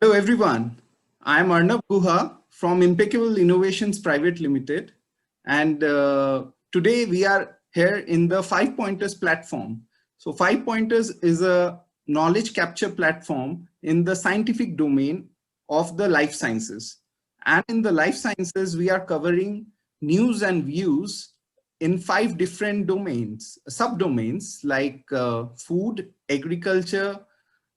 Hello everyone, I am Arnab Guha from Impeccable Innovations Private Limited, and today we are here in the Five Pointers platform. So Five Pointers is a knowledge capture platform in the scientific domain of the life sciences. And in the life sciences, we are covering news and views in five different domains, subdomains like food, agriculture,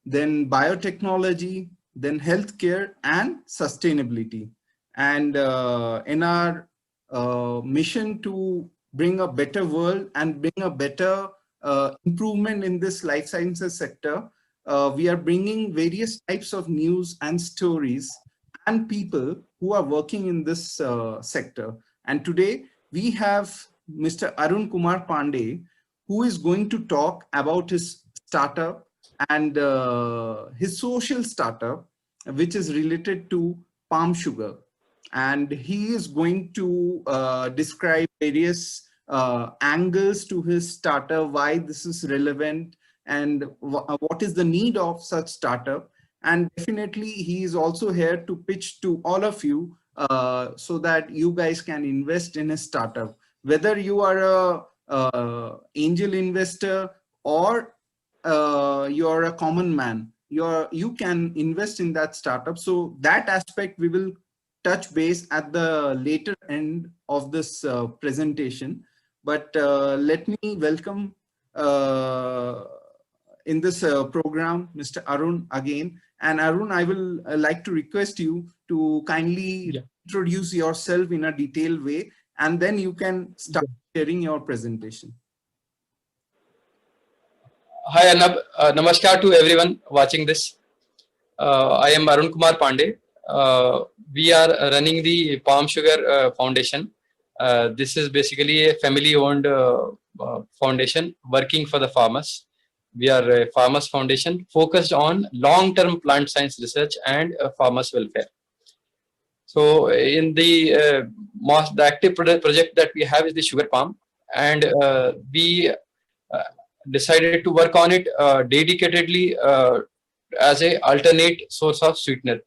then biotechnology, then healthcare and sustainability. And in our mission to bring a better world and bring a better improvement in this life sciences sector, we are bringing various types of news and stories and people who are working in this sector. And today we have Mr. Arun Kumar Pandey, who is going to talk about his startup and his social startup, which is related to palm sugar. And he is going to describe various angles to his startup, why this is relevant, and what is the need of such startup. And definitely, he is also here to pitch to all of you so that you guys can invest in a startup. Whether you are a angel investor or you're a common man, you can invest in that startup. So that aspect we will touch base at the later end of this presentation. But let me welcome uh, in this program Mr. Arun again. And Arun, I will like to request you to kindly introduce yourself in a detailed way, and then you can start sharing your presentation. Hi Anab, namaskar to everyone watching this. I am Arun Kumar Pandey. We are running the Palm Sugar Foundation. This is basically a family-owned foundation working for the farmers. We are a farmers foundation focused on long-term plant science research and farmers' welfare. So, in the most the active project that we have is the sugar palm, and we decided to work on it dedicatedly as a alternate source of sweetener,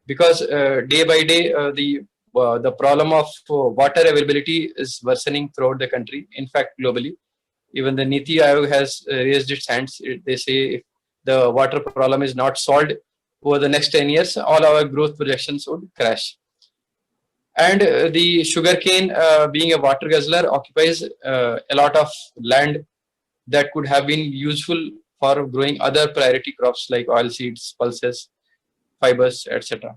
because day by day the problem of water availability is worsening throughout the country. In fact, globally, even the Niti Aayog has raised its hands. They say if the water problem is not solved over the next 10 years, all our growth projections would crash. And the sugarcane, being a water guzzler, occupies a lot of land that could have been useful for growing other priority crops like oil seeds, pulses, fibers, etc.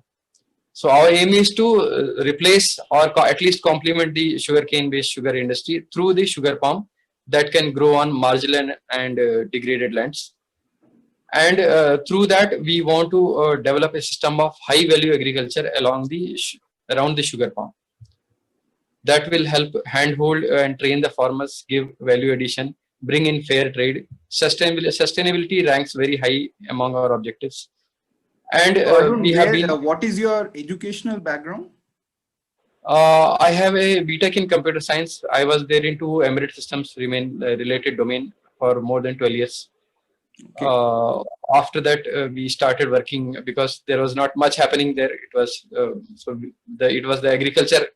So our aim is to replace or at least complement the sugarcane-based sugar industry through the sugar palm that can grow on marginal and degraded lands. And through that, we want to develop a system of high-value agriculture around the sugar palm that will help handhold and train the farmers, give value addition, bring in fair trade. Sustainability ranks very high among our objectives. And So Arun, we have been. what is your educational background? I have a BTech in computer science. I was there into embedded systems remain related domain for more than 12 years. Okay. After that, we started working because there was not much happening there. It was it was the agriculture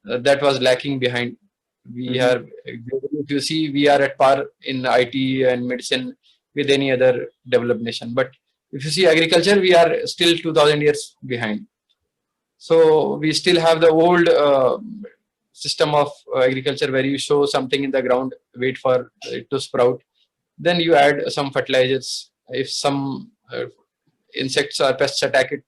that was lacking behind. We are, if you see, we are at par in IT and medicine with any other developed nation. But if you see agriculture, we are still 2000 years behind. So we still have the old system of agriculture where you sow something in the ground, wait for it to sprout. Then you add some fertilizers. If some insects or pests attack it,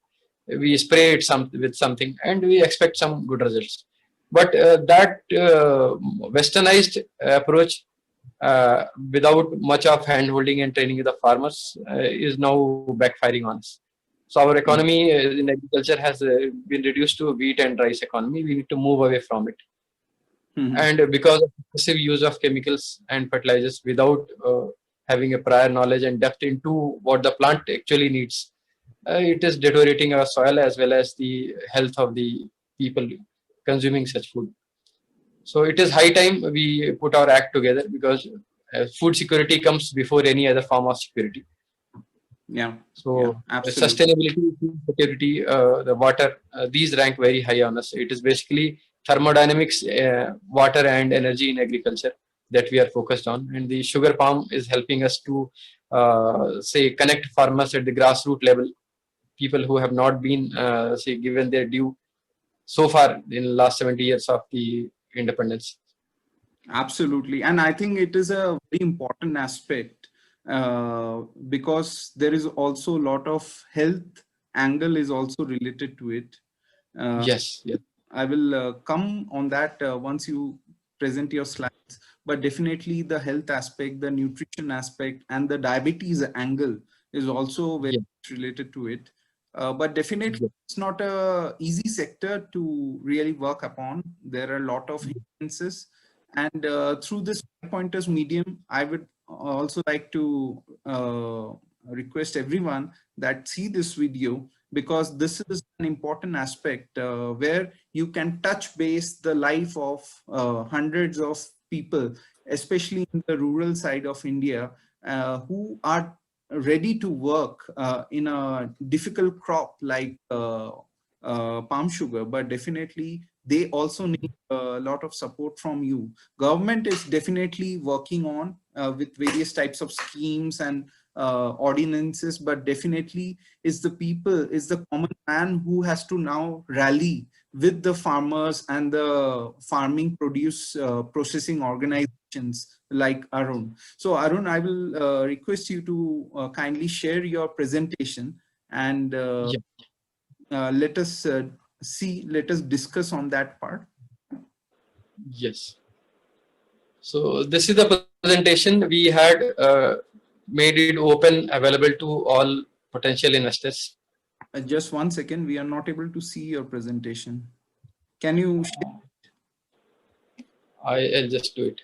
we spray it with something, and we expect some good results. But that westernized approach, without much of hand-holding and training of the farmers, is now backfiring on us. So our economy in agriculture has been reduced to wheat and rice economy. We need to move away from it. And because of excessive use of chemicals and fertilizers without having a prior knowledge and depth into what the plant actually needs, it is deteriorating our soil as well as the health of the people consuming such food. So it is high time we put our act together, because food security comes before any other form of security. Yeah. So Yeah, absolutely. sustainability, food security, the water, these rank very high on us. It is basically thermodynamics, water and energy in agriculture that we are focused on. And the sugar palm is helping us to say connect farmers at the grassroots level, people who have not been say given their due so far in the last 70 years of the independence. Absolutely. And I think it is a very important aspect because there is also a lot of health angle is also related to it. Uh, Yes, yes, I will come on that once you present your slides, but definitely the health aspect, the nutrition aspect, and the diabetes angle is also very yes, much related to it. But definitely yes, it's not a easy sector to really work upon. There are a lot of hindrances, and through this pointers medium, I would also like to request everyone that see this video, because this is an important aspect where you can touch base the life of hundreds of people, especially in the rural side of India, who are ready to work in a difficult crop like palm sugar, but definitely they also need a lot of support from you. Government is definitely working on with various types of schemes and ordinances, but definitely is the people, is the common man who has to now rally with the farmers and the farming produce processing organizations like Arun. So Arun, I will request you to kindly share your presentation, and yes. let us let us discuss on that part. Yes. So this is the presentation we had made it open, available to all potential investors. Just 1 second, we are not able to see your presentation. Can you share? I'll just do it.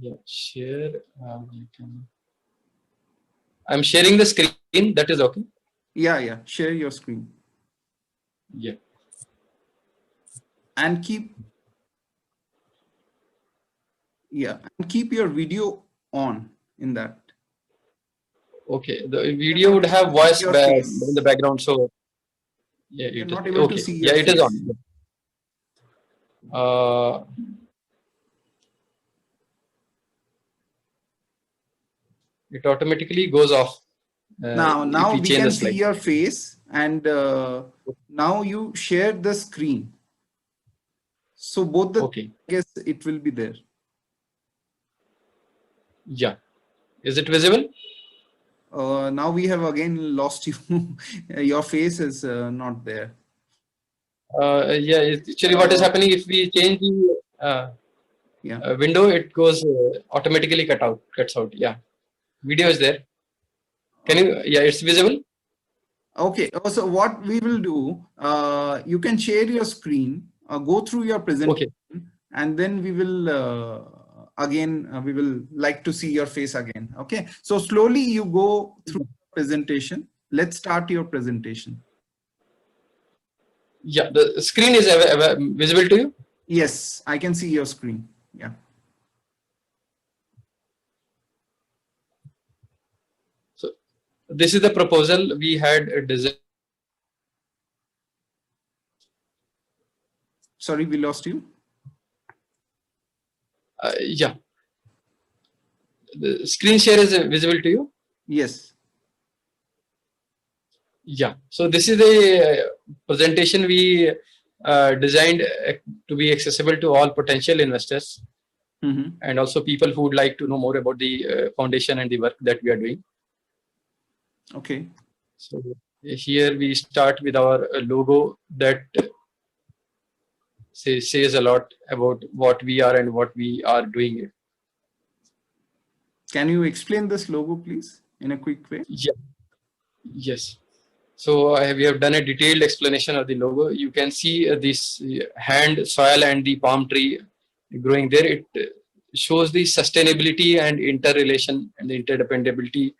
Yeah, share. You can. I'm sharing the screen. That is okay. Yeah, share your screen Yeah. and keep your video on in that. Okay. The We are video not would able have to see voice your in the face. background. So yeah, We are it is not able to okay. see Yeah, your it is face. on. Uh, it automatically goes off if Now we we change the can see slide. your face, and now you share the screen. So both the, Okay. I guess it will be there. Yeah. Is it visible? Now we have again lost you. Your face is not there. Yeah. Actually, what is happening if we change the Yeah. window, it goes automatically cuts out. Yeah. Video is there. Can you? Yeah, it's visible. Okay. So what we will do, you can share your screen, go through your Okay. presentation, and then we will again, we will like to see your face again. Okay. So slowly you go through the presentation. Let's start your presentation. Yeah, the screen is visible to you. Yes, I can see your screen. Yeah. So this is the proposal we had designed. Sorry, we lost you. Yeah, the screen share is visible to you. Yes. Yeah. So this is the presentation we designed to be accessible to all potential investors and also people who would like to know more about the foundation and the work that we are doing. Okay. So here we start with our logo that says a lot about what we are and what we are doing. Can you explain this logo, please, in a quick way? Yeah. Yes. So we have done a detailed explanation of the logo. You can see this hand, soil, and the palm tree growing there. It shows the sustainability and interrelation and the interdependability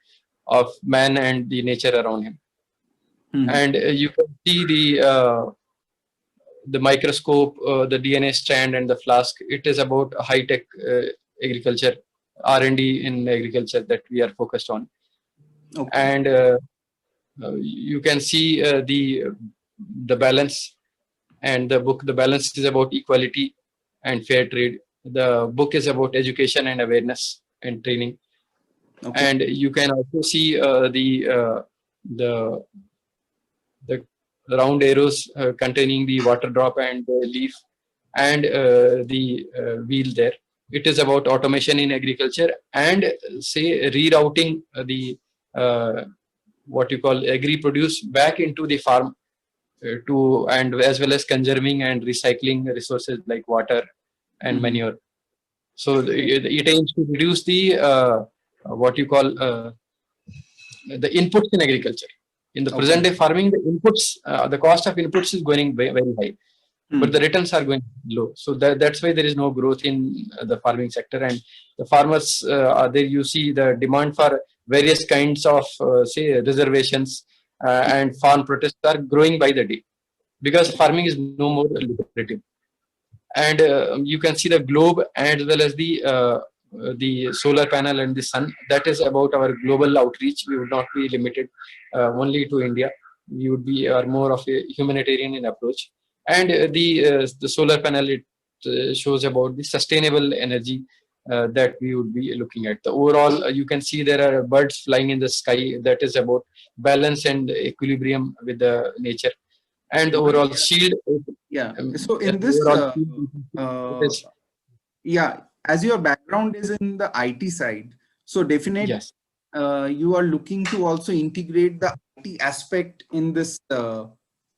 of man and the nature around him. And you can see the the microscope, the DNA strand, and the flask. It is about high-tech agriculture, R&D in agriculture that we are focused on. Okay. And you can see the balance, and the book, the balance is about equality and fair trade. The book is about education and awareness and training. Okay. And you can also see the the round arrows containing the water drop and the leaf, and the wheel there. It is about automation in agriculture, and say rerouting the what you call agri produce back into the farm, to, and as well as conserving and recycling resources like water and manure. So it aims to reduce the what you call the inputs in agriculture. In the present day farming, the inputs, the cost of inputs is going very, very high, but the returns are going low. So that's why there is no growth in the farming sector. And the farmers are there. You see the demand for various kinds of say reservations and farm protests are growing by the day, because farming is no more lucrative. And you can see the globe as well as the solar panel and the sun. That is about our global outreach. We would not be limited only to India. We would be more of a humanitarian in approach. And the solar panel, it shows about the sustainable energy that we would be looking at. The overall, you can see there are birds flying in the sky. That is about balance and equilibrium with the nature. And the overall shield. Yeah. So in this, yeah, as your background is in the IT side, so definitely Yes. you are looking to also integrate the IT aspect in this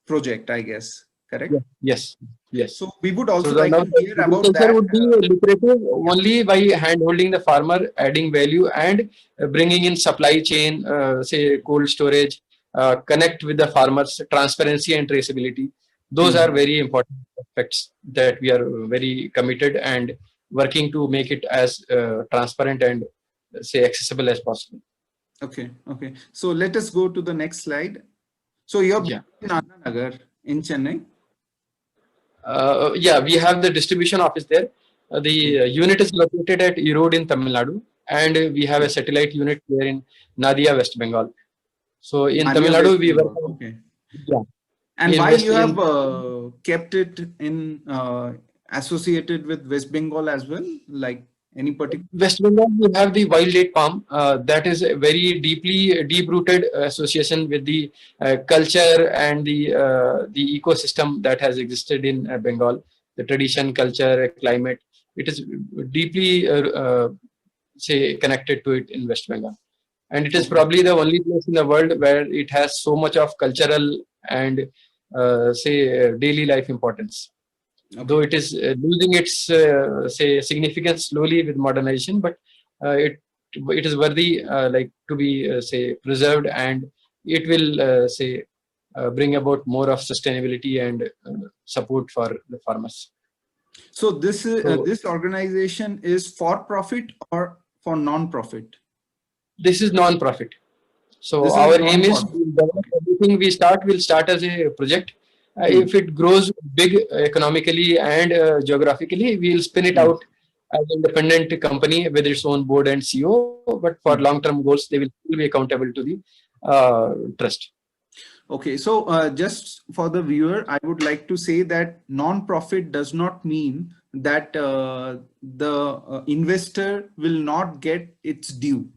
project, I guess, correct? Yes. Yes. So we would also So like to hear about that. would be lucrative only by hand holding the farmer, adding value, and bringing in supply chain, say cold storage, connect with the farmers, transparency and traceability. Those are very important aspects that we are very committed and working to make it as transparent and say accessible as possible. Okay. Okay. So let us go to the next slide. So you're in Anna Nagar in Chennai. Yeah, we have the distribution office there. The unit is located at Erode in Tamil Nadu, and we have a satellite unit there in Nadia, West Bengal. So in Tamil Nadu, we work. Okay. Yeah. And why you have kept it in associated with West Bengal as well? Like any particular? West Bengal, we have the wild date palm. That is a very deep-rooted association with the culture and the ecosystem that has existed in Bengal. The tradition, culture, climate. It is deeply say connected to it in West Bengal, and it is probably the only place in the world where it has so much of cultural and say daily life importance. Though it is losing its say significance slowly with modernization, but it is worthy like to be say preserved, and it will say bring about more of sustainability and support for the farmers. So this this organization is for profit or for non-profit? This is non-profit. So our aim is everything we start will start as a project. If it grows big economically and geographically, we'll spin it out as an independent company with its own board and CEO. But for long-term goals, they will still be accountable to the trust. Okay, so just for the viewer, I would like to say that non-profit does not mean that the investor will not get its due.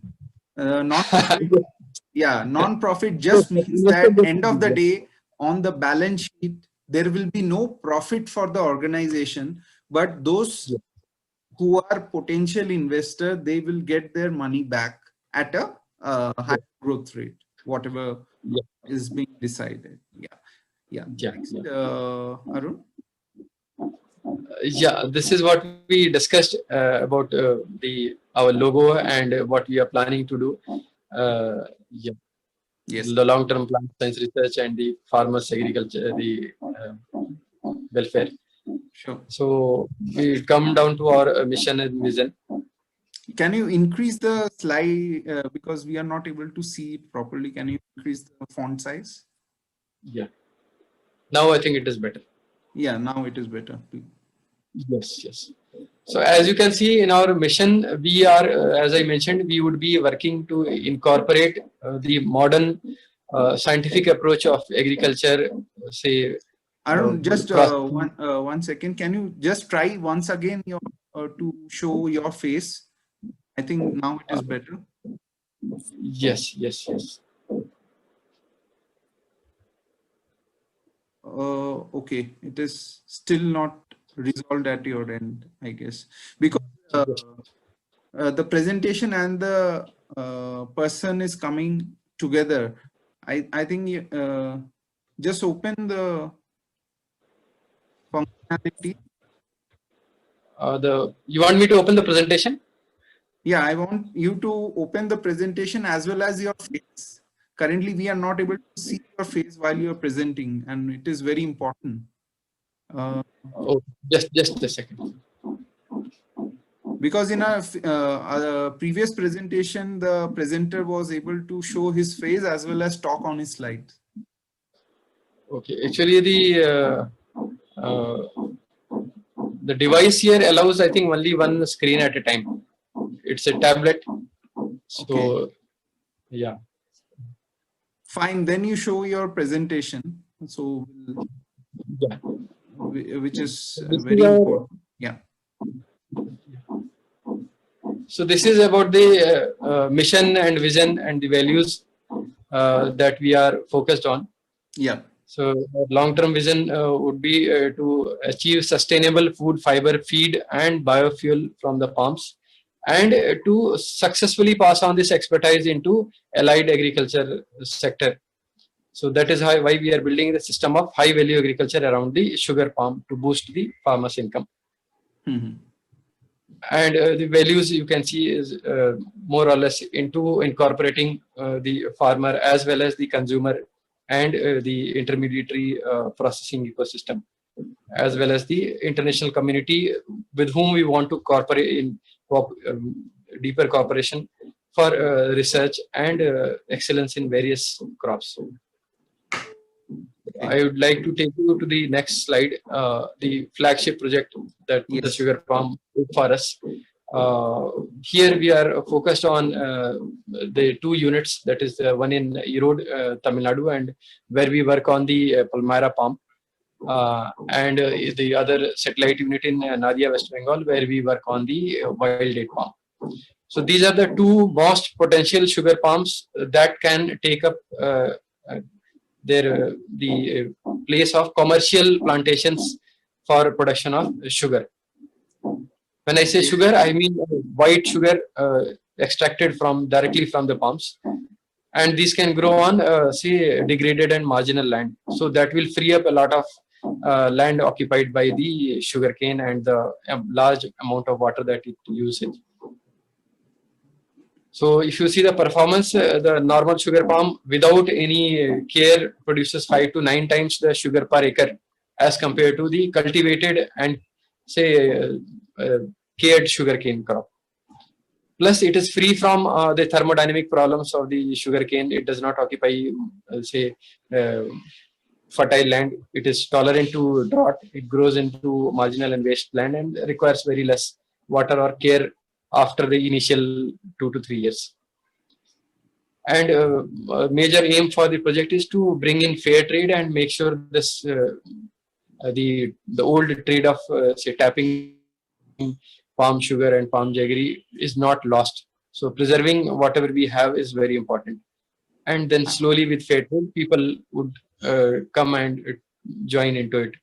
Yeah, non-profit just means that end of the day on the balance sheet, there will be no profit for the organization, but those who are potential investor, they will get their money back at a high growth rate, whatever is being decided. Next, Arun. Yeah, this is what we discussed about our logo and what we are planning to do. Yes, the long-term plant science research and the farmers agriculture, the welfare. Sure. So we come down to our mission and vision. Can you increase the slide because we are not able to see it properly? Can you increase the font size? Yeah. Now I think it is better. Yeah, now it is better. Yes, yes. So as you can see in our mission, we are, as I mentioned, we would be working to incorporate the modern scientific approach of agriculture, say, Arun, just processing. 1 second. Can you just try once again to show your face? I think now it is better. Yes, yes, yes. Okay, it is still not resolved at your end, I guess, because the presentation and the person is coming together. I think just open the functionality. You want me to open the presentation? Yeah, I want you to open the presentation as well as your face. Currently, we are not able to see your face while you are presenting, and it is very important. Oh, just a second. Because in our previous presentation, the presenter was able to show his face as well as talk on his slides. Okay, actually the device here allows, I think, only one screen at a time. It's a tablet. So, Okay. yeah. Fine, then you show your presentation. So, Yeah. which is This very is our, important. Yeah. so this is about the mission and vision and the values that we are focused on. Yeah. So long-term vision would be to achieve sustainable food, fiber, feed, and biofuel from the palms, and to successfully pass on this expertise into allied agriculture sector. So that is why we are building the system of high-value agriculture around the sugar palm to boost the farmers' income. Mm-hmm. And the values you can see is more or less into incorporating the farmer as well as the consumer and the intermediary processing ecosystem, as well as the international community with whom we want to cooperate in deeper cooperation for research and excellence in various crops. I would like to take you to the next slide, the flagship project that the Yes. sugar palm did for us. Here we are focused on the two units, that is the one in Erode, Tamil Nadu, and where we work on the Palmyra palm, and the other satellite unit in Nadia, West Bengal, where we work on the wild date palm. So these are the two most potential sugar palms that can take up the place of commercial plantations for production of sugar. When I say sugar, I mean white sugar extracted from directly from the palms, and these can grow on say degraded and marginal land. So that will free up a lot of land occupied by the sugarcane and the large amount of water that it uses. So if you see the performance, the normal sugar palm without any care produces 5 to 9 times the sugar per acre as compared to the cultivated and say cared sugarcane crop. Plus, it is free from the thermodynamic problems of the sugarcane. It does not occupy, say, fertile land. It is tolerant to drought. It grows into marginal and waste land and requires very less water or care after the initial 2 to 3 years. And a major aim for the project is to bring in fair trade and make sure this the old trade of say tapping palm sugar and palm jaggery is not lost. So preserving whatever we have is very important. And then slowly with fair trade, people would come and join into it.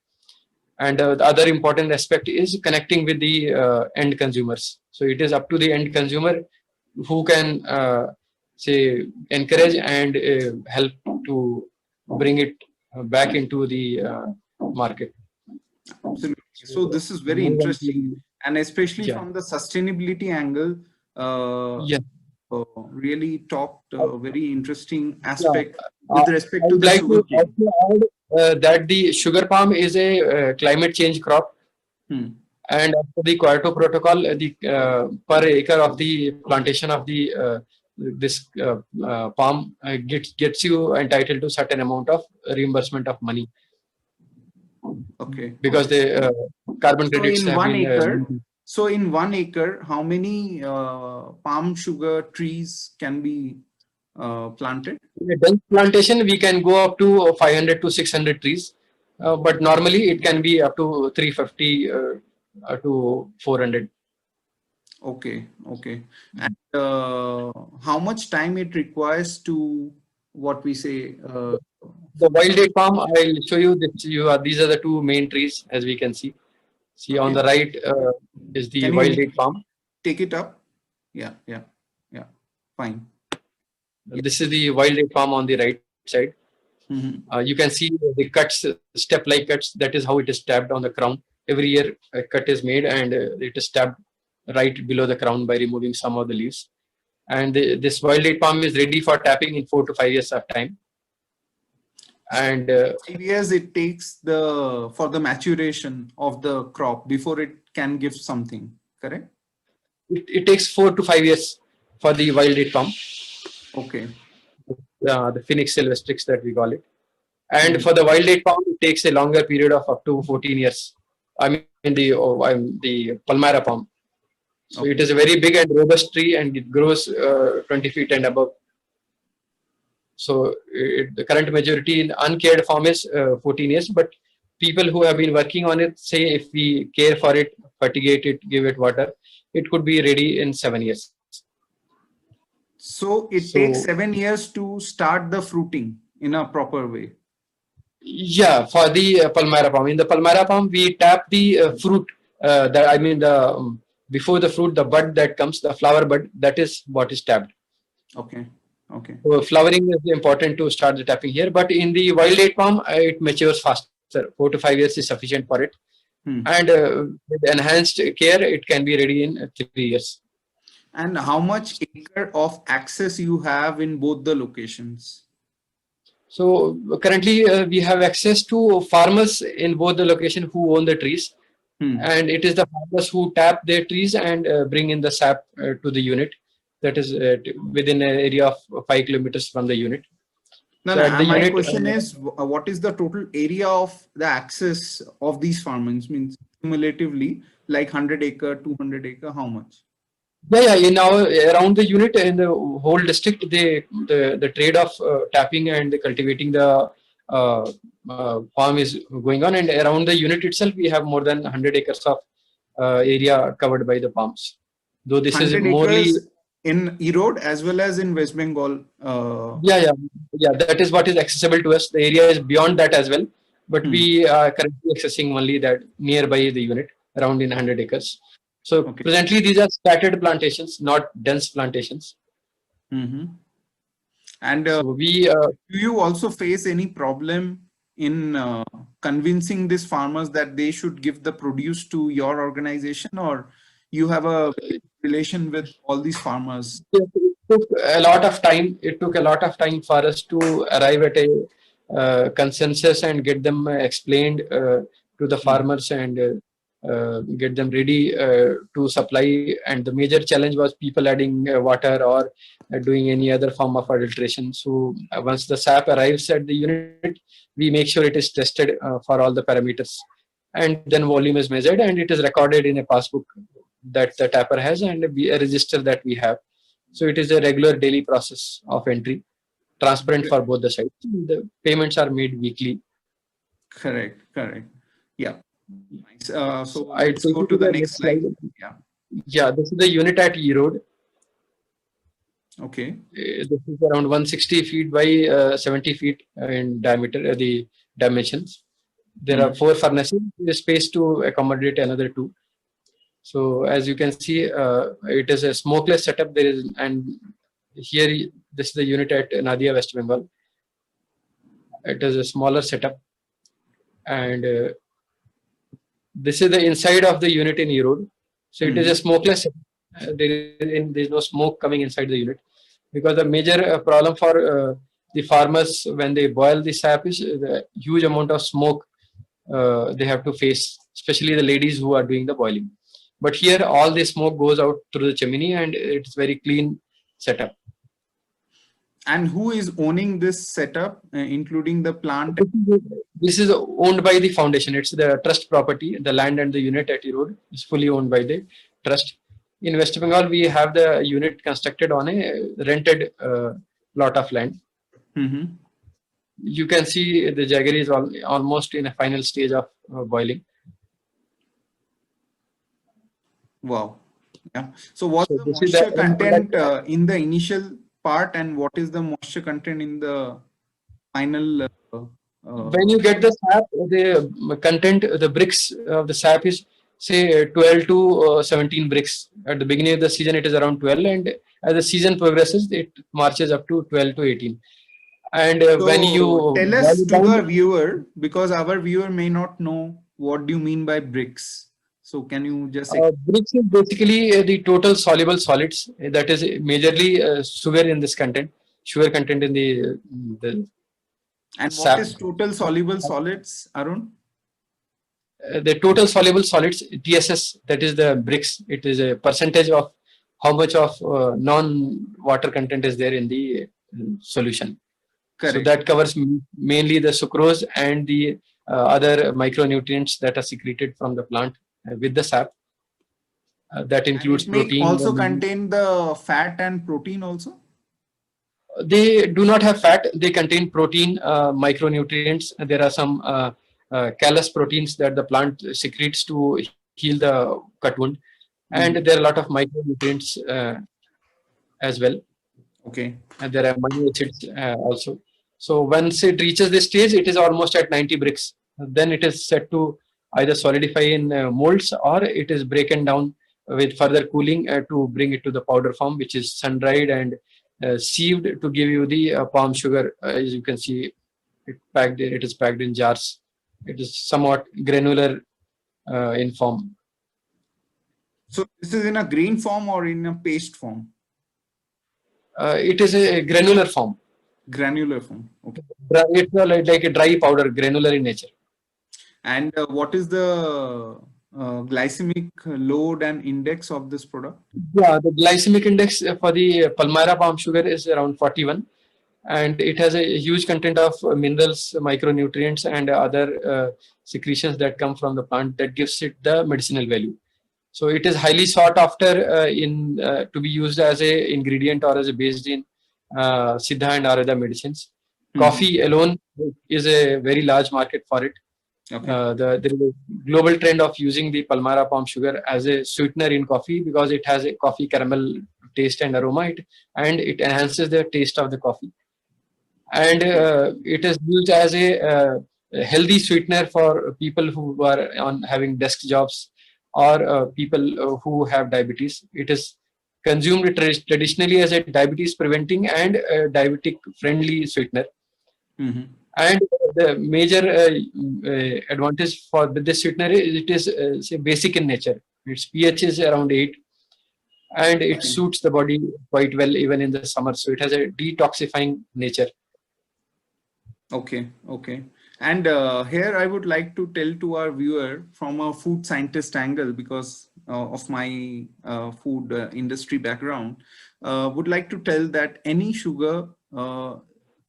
And the other important aspect is connecting with the end consumers. So it is up to the end consumer who can say encourage and help to bring it back into the market. Absolutely. So this is very interesting, and especially from the sustainability angle, really talked very interesting aspect with respect to the sugar cane. That the sugar palm is a climate change crop. And after the Kyoto Protocol, the per acre of the plantation of the this palm gets you entitled to certain amount of reimbursement of money. Okay. because the carbon So credits in have one been. acre, so in 1 acre, how many palm sugar trees can be planted? In a dense plantation, we can go up to 500 to 600 trees, but normally it can be up to 350 to 400. Okay, okay. And how much time it requires to what we say? The wild date palm, I'll show you this. These are the two main trees, as we can see. See on Okay. the right is the Can wild you date palm. take it up? Yeah, yeah, yeah. Fine. Yeah. This is the wild date palm on the right side. Mhm. You can see the cuts, step-like cuts. That is how it is tapped on the crown. Every year, a cut is made and it is tapped right below the crown by removing some of the leaves. And this wild date palm is ready for tapping in 4 to 5 years of time. And 5 years it takes for the maturation of the crop before it can give something, correct? it takes 4 to 5 years for the wild date palm, Okay. the Phoenix sylvestrix that we call it. And Mhm. for the wild date palm, it takes a longer period of up to 14 years. I mean the Palmyra palm. So Okay. it is a very big and robust tree, and it grows 20 feet and above. So the current majority in uncared form is 14 years, but people who have been working on it say if we care for it, fertigate it, give it water, it could be ready in 7 years. So it takes So 7 years to start the fruiting in a proper way. yeah, for the Palmyra palm. In the Palmyra palm, we tap the fruit. That I mean the before the fruit, the bud that comes, the flower bud, that is what is tapped. Okay. Okay. So flowering is important to start the tapping here. But in the wild date palm, it matures faster. 4 to 5 years is sufficient for it. Hmm. And with enhanced care, it can be ready in 3 years. And how much acre of access you have in both the locations? So currently, we have access to farmers in both the location who own the trees. Hmm. And it is the farmers who tap their trees and bring in the sap to the unit that is within an area of 5 kilometers from the unit. No, So no. at the My unit, question is, what is the total area of the access of these farmers? Means cumulatively, like 100 acre, 200 acre, how much? yeah, in our around the unit in the whole district, the trade of tapping and cultivating the farm is going on, and around the unit itself, we have more than 100 acres of area covered by the palms. Though this is 100 morely. acres in Erode as well as in West Bengal. Yeah. That is what is accessible to us. The area is beyond that as well, but Hmm. we are currently accessing only that nearby the unit, around in 100 acres. So Okay. presently, these are scattered plantations, not dense plantations. Mm-hmm. And So we do you also face any problem in convincing these farmers that they should give the produce to your organization, or you have a relation with all these farmers? it took a lot of time. It took a lot of time for us to arrive at a consensus and get them explained to the farmers and get them ready to supply. And the major challenge was people adding water or doing any other form of adulteration. So once the sap arrives at the unit, we make sure it is tested for all the parameters, and then volume is measured and it is recorded in a passbook that the tapper has and a register that we have. So it is a regular daily process of entry, transparent for both the sides. The payments are made weekly. Correct, correct. Yeah. Nice. So I let's take go you to to the the next next slide. slide. Yeah. Yeah, this is the unit at Erode. Okay. This is around 160 feet by 70 feet in diameter, the dimensions. There are 4 furnaces, with space to accommodate another 2. So as you can see, it is a smokeless setup. There is, and here this is the unit at Nadia, West Bengal. It is a smaller setup, and this is the inside of the unit in Erode. So it is a smokeless setup. There is no smoke coming inside the unit, because the major problem for the farmers when they boil the sap is the huge amount of smoke they have to face, especially the ladies who are doing the boiling. But here, all the smoke goes out through the chimney, and it's very clean setup. And who is owning this setup, including the plant? This is owned by the foundation. It's the trust property. The land and the unit at Erode is fully owned by the trust. In West Bengal, we have the unit constructed on a rented plot of land. Mm-hmm. You can see the jaggery is almost in a final stage of boiling. Wow. Yeah. So what's So the this is the moisture content in the initial part, and what is the moisture content in the final? When you get the sap, the content, the bricks of the sap is say 12 to 17 bricks. At the beginning of the season, it is around 12, and as the season progresses, it marches up to 12 to 18. And when you So tell boil us it to down, the viewer, because our viewer may not know what do you mean by bricks. So can you just bricks is basically the total soluble solids. That is majorly sugar in this content, sugar content in the and what sap. is total soluble solids, Arun? The total soluble solids TSS, that is the bricks. It is a percentage of how much of non-water content is there in the solution. So Correct. that covers mainly the sucrose and the other micronutrients that are secreted from the plant with the sap. That And includes it may protein. also contain the fat and protein also. They do not have fat. They contain protein, micronutrients. There are some callus proteins that the plant secretes to heal the cut wound, and there are a lot of micronutrients as well. Okay. And there are amino acids also. So once it reaches this stage, it is almost at 90 bricks. Then it is set to either solidify in molds, or it is broken down with further cooling to bring it to the powder form, which is sun dried and sieved to give you the palm sugar. As you can see, it is packed in jars. It is somewhat granular in form. So this is in a grain form or in a paste form? It is a granular form. Granular form. Okay. It's like a dry powder, granular in nature. And what is the glycemic load and index of this product? Yeah, the glycemic index for the Palmyra palm sugar is around 41, and it has a huge content of minerals, micronutrients, and other secretions that come from the plant that gives it the medicinal value. So it is highly sought after to be used as a ingredient or as a based in Siddha and Ayurveda medicines. Coffee alone is a very large market for it. Okay. There is a global trend of using the Palmyra palm sugar as a sweetener in coffee because it has a coffee caramel taste and aroma, and it enhances the taste of the coffee. And it is used as a healthy sweetener for people who are on having desk jobs, or people who have diabetes. It is consumed traditionally as a diabetes preventing and diabetic friendly sweetener. And the major advantage for this sweetener is it is say basic in nature. Its pH is around 8, and it suits the body quite well even in the summer. So it has a detoxifying nature. Okay, okay. And here I would like to tell to our viewer from a food scientist angle, because of my food industry background, would like to tell that any sugar,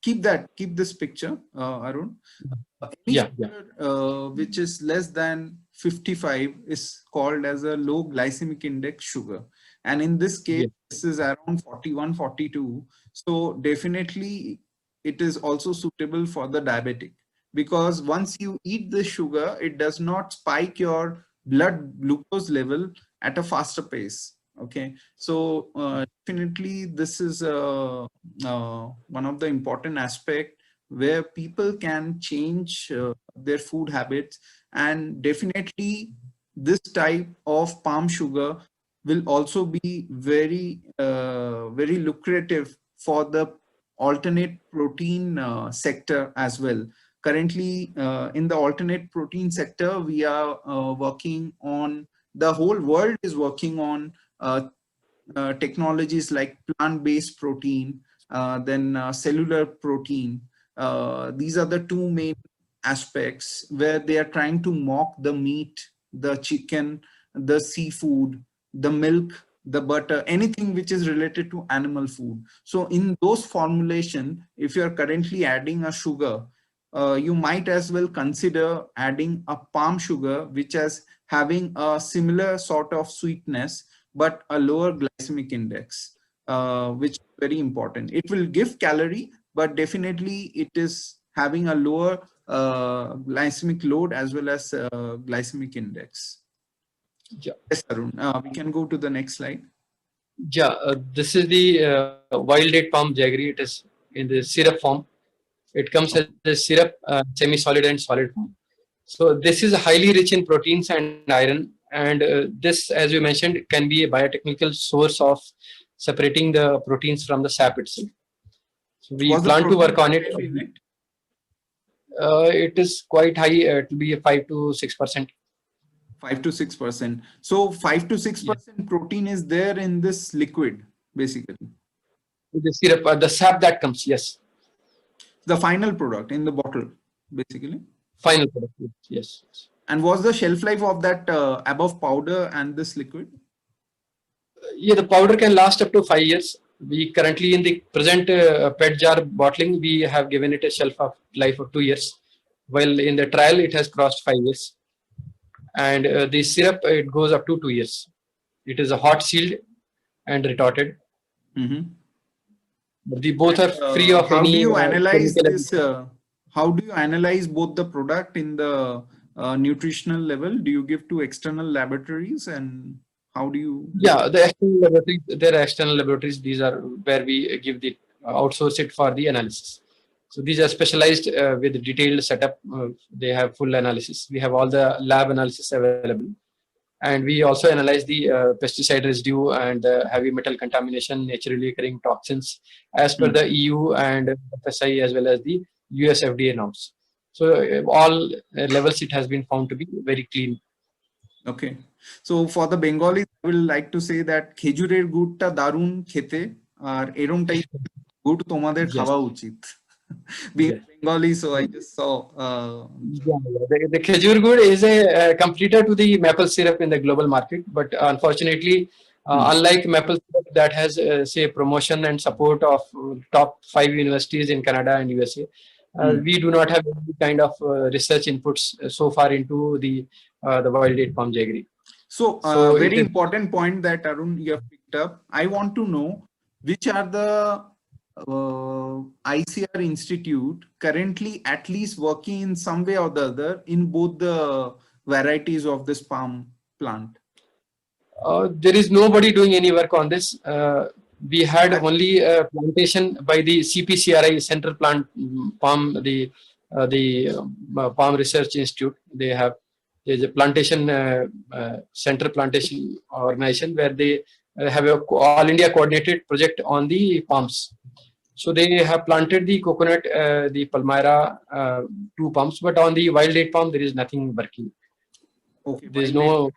keep this picture, Arun. Any sugar, which is less than 55 is called as a low glycemic index sugar. And in this case, this is around 41, 42. So definitely it is also suitable for the diabetic, because once you eat the sugar, it does not spike your blood glucose level at a faster pace. Okay, so definitely this is one of the important aspect where people can change their food habits, and definitely this type of palm sugar will also be very very lucrative for the alternate protein sector as well. Currently in the alternate protein sector, we are working on, the whole world is working on technologies like plant-based protein, then cellular protein. These are the two main aspects where they are trying to mock the meat, the chicken, the seafood, the milk, the butter, anything which is related to animal food. So in those formulation, if you are currently adding a sugar, you might as well consider adding a palm sugar, which is having a similar sort of sweetness, but a lower glycemic index, which is very important. It will give calorie, but definitely it is having a lower glycemic load as well as glycemic index. Yeah. Yes, Arun. We can go to the next slide. Yeah, this is the wild date palm jaggery. It is in the syrup form. It comes as a syrup, semi-solid and solid form. So this is highly rich in proteins and iron. And this, as you mentioned, can be a biotechnical source of separating the proteins from the sap itself. So we Was the plan to work on it. protein in it? It is quite high. It will be a 5 to 6%. 5 to 6%. So 5 to 6% protein is there in this liquid, basically. The syrup, the sap that comes, yes. The final product in the bottle, basically. Final product, yes. And what's the shelf life of that above powder and this liquid? Yeah, the powder can last up to 5 years. We currently, in the present PET jar bottling, we have given it a shelf of life of 2 years. While in the trial, it has crossed 5 years. And the syrup, it goes up to 2 years. It is a hot sealed and retorted. But the both are free of how any. Do you analyze this? How do you analyze both the product in the nutritional level? Do you give to external laboratories, and how do you? Yeah, the external laboratories. There are external laboratories. These are where we give the outsource it for the analysis. So these are specialized with detailed setup. They have full analysis. We have all the lab analysis available. And we also analyze the pesticide residue and heavy metal contamination, naturally occurring toxins as per the EU and FSI as well as the US FDA norms. So all levels it has been found to be very clean. Okay. So for the Bengalis, I will like to say that খেজুরের গুড়টা দারুন খেতে আর এরমটাই গুড় তোমাদের খাওয়া উচিত. Being Bengali, so I just saw. The khejur gur is a competitor to the maple syrup in the global market, but unfortunately, unlike maple syrup that has say promotion and support of top 5 universities in Canada and USA, we do not have any kind of research inputs so far into the wild date palm jaggery. So very important point that Arun you have picked up. I want to know which are the ICR Institute currently at least working in some way or the other in both the varieties of this palm plant. There is nobody doing any work on this. We had only a plantation by the CPCRI, Central Plant Palm, the Palm Research Institute. There's a plantation center plantation organization where they have a all India coordinated project on the palms. So they have planted the coconut, the Palmyra, 2 palms, but on the wild date palm there is nothing working. Okay, there is no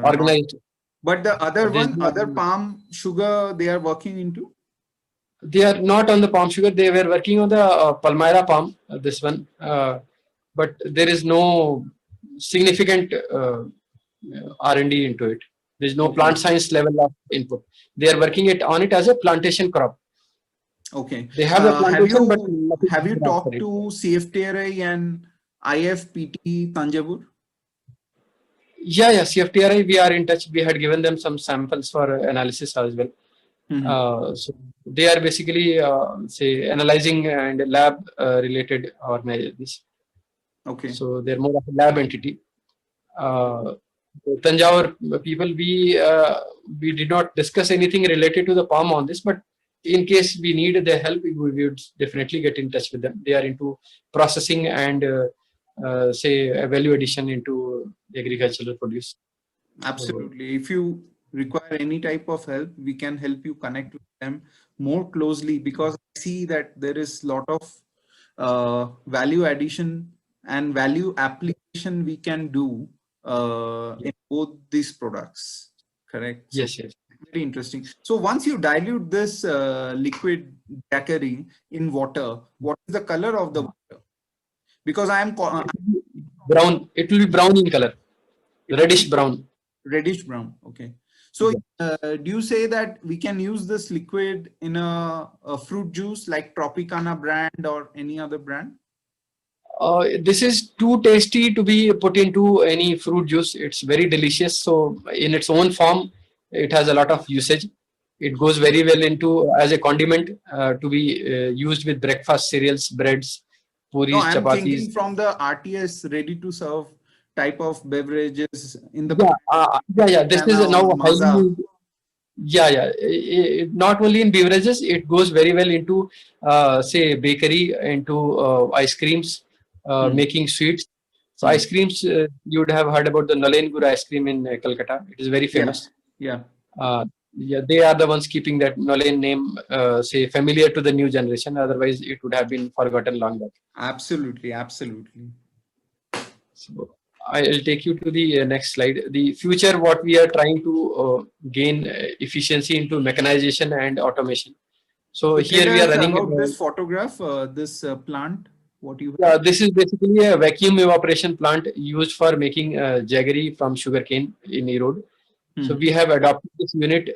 organized. But the other one, other palm sugar, they are working into? They are not on the palm sugar. They were working on the Palmyra palm, this one, but there is no significant R&D into it. There is no plant science level of input. They are working on it as a plantation crop. Okay. They have a plantation, have you talked to CFTRI and IFPT Thanjavur? Yeah, CFTRI, we are in touch. We had given them some samples for analysis as well. So they are basically say analyzing and lab related organizations. Okay. So they're more of a lab entity. Tanjavur people, we did not discuss anything related to the palm on this, but in case we need their help, we would definitely get in touch with them. They are into processing and say a value addition into agricultural produce. Absolutely. If you require any type of help, we can help you connect with them more closely, because I see that there is a lot of value addition and value application we can do in both these products. Correct? Yes, yes. Very interesting. So once you dilute this liquid daiquiri in water, what is the color of the water? Because I am brown. It will be brown in color, reddish brown. Reddish brown. Okay. So do you say that we can use this liquid in a fruit juice like Tropicana brand or any other brand? This is too tasty to be put into any fruit juice. It's very delicious. So in its own form, it has a lot of usage. It goes very well into as a condiment to be used with breakfast cereals, breads, No, puris, I'm chapatis. thinking from the RTS ready to serve type of beverages in the Yeah. This is Tropicana now or Maaza. highly. Not only in beverages, it goes very well into, say, bakery, into ice creams, making sweets. So ice creams, you would have heard about the Nalain Gur ice cream in Calcutta. It is very Yeah, famous. yeah. Yeah, they are the ones keeping that Nalain name, say, familiar to the new generation. Otherwise, it would have been forgotten long back. Absolutely, absolutely. So I'll take you to the next slide. The future, what we are trying to gain efficiency into mechanization and automation. So So here tell we are us running. about this photograph, this plant, what you have. This is basically a vacuum evaporation plant used for making jaggery from sugarcane in Erode. So we have adopted this unit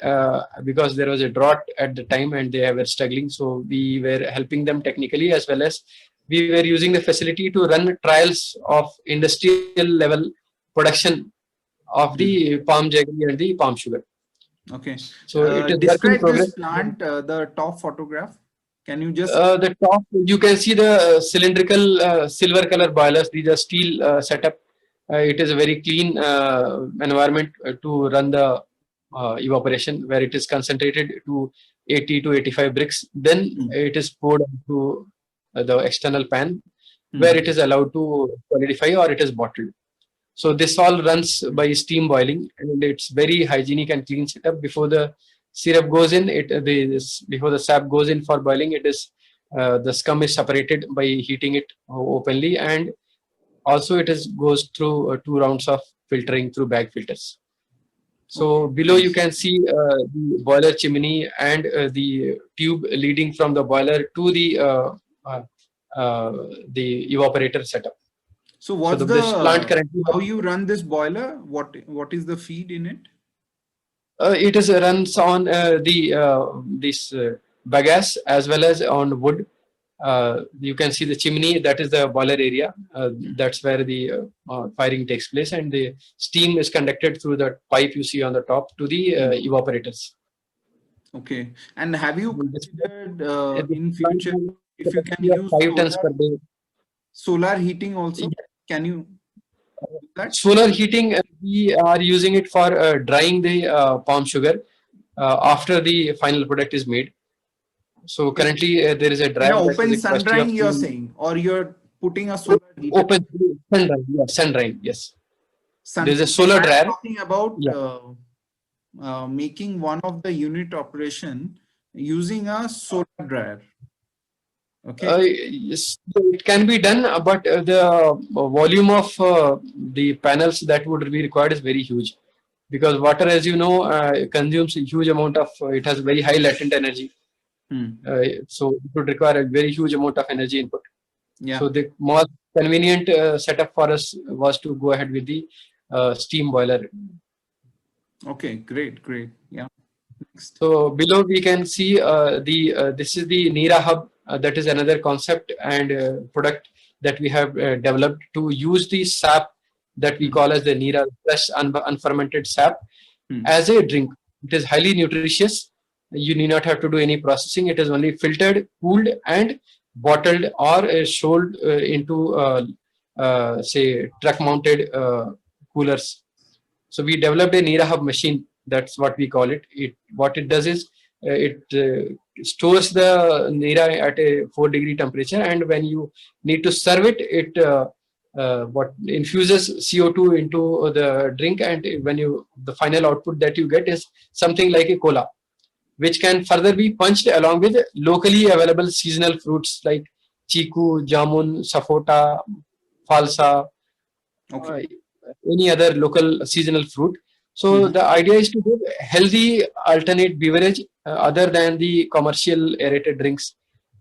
because there was a drought at the time and they were struggling. So we were helping them technically, as well as we were using the facility to run trials of industrial level production of the palm jaggery and the palm sugar. Okay. So it is work in Describe progress. this plant, the top photograph. Can you just? The top, you can see the cylindrical silver color boilers. These are steel setup. It is a very clean environment to run the evaporation, where it is concentrated to 80 to 85 bricks. Then it is poured into the external pan, where it is allowed to solidify or it is bottled. So this all runs by steam boiling, and it's very hygienic and clean setup. Before the syrup goes in, before the sap goes in for boiling, it is the scum is separated by heating it openly, and also it is goes through 2 rounds of filtering through bag filters. So below you can see the boiler chimney and the tube leading from the boiler to the evaporator setup. So what's this plant currently, how you run this boiler? What is the feed in it? it is runs on this bagasse as well as on wood. You can see the chimney, that is the boiler area. That's where the firing takes place, and the steam is conducted through the pipe you see on the top to the evaporators. Okay. And have you considered in future if you can use 5 tons per day. Solar heating also? Can you do that? Solar heating, we are using it for drying the palm sugar after the final product is made. So currently there is a dryer. In open sun drying, you're saying, or you're putting a solar heater? Open sun drying, sun drying, yes. There's a So solar I'm dryer. talking about making one of the unit operation using a solar dryer. Okay. Yes, it can be done, but the volume of the panels that would be required is very huge, because water, as you know, consumes a huge amount of. It has very high latent energy, so it would require a very huge amount of energy input. Yeah. So the most convenient setup for us was to go ahead with the steam boiler. Okay, great. Yeah. Next. So below we can see this is the Nira Hub. That is another concept and product that we have developed to use the sap that we call as the Nira, fresh unfermented sap, as a drink. It is highly nutritious. You need not have to do any processing. It is only filtered, cooled, and bottled or sold into say truck-mounted coolers. So we developed a Nira Hub machine. That's what we call it. What it does is it stores the Nira at a 4-degree temperature, and when you need to serve it, it what infuses CO2 into the drink, and when the final output that you get is something like a cola, which can further be punched along with locally available seasonal fruits like chiku, jamun, sapota, falsa, any other local seasonal fruit. So the idea is to give healthy alternate beverage other than the commercial aerated drinks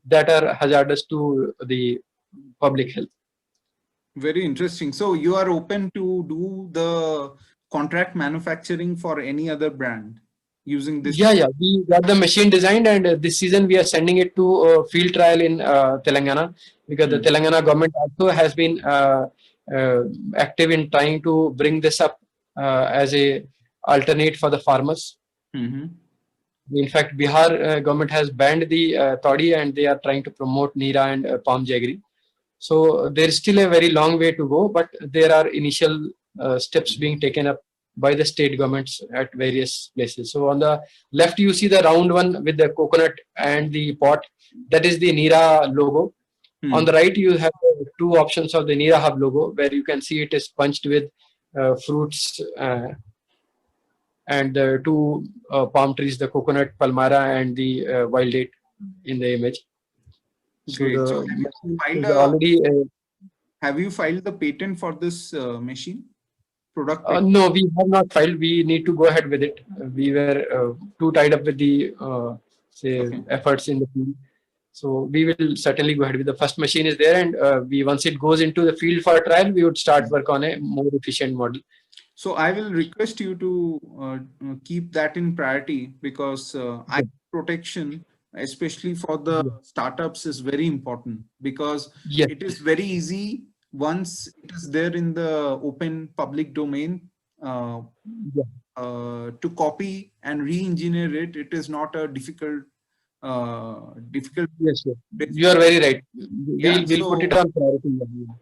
that are hazardous to the public health. Very interesting. So you are open to do the contract manufacturing for any other brand using this? Yeah. We got the machine designed, and this season we are sending it to field trial in Telangana, because the Telangana government also has been uh, active in trying to bring this up as a alternate for the farmers. Mm-hmm. In fact, Bihar government has banned the toddy, and they are trying to promote Nira and palm jaggery. So there is still a very long way to go, but there are initial steps being taken up by the state governments at various places. So on the left, you see the round one with the coconut and the pot. That is the Nira logo. On the right, you have two options of the Nira Hub logo, where you can see it is punched with fruits and the two palm trees, the coconut, palmyra, and the wild date in the image. So Great. the So have you machine filed is already have you filed the patent for this machine? Product patent? no, we have not filed. We need to go ahead with it. We were too tied up with the efforts in the field. So we will certainly go ahead with the first machine is there, and we once it goes into the field for trial, we would start work on a more efficient model. So I will request you to keep that in priority, because IP protection, especially for the startups, is very important, because Yes. it is very easy once it is there in the open public domain to copy and re-engineer it. It is not a difficult. Yes, you are very right. We'll put it So on priority.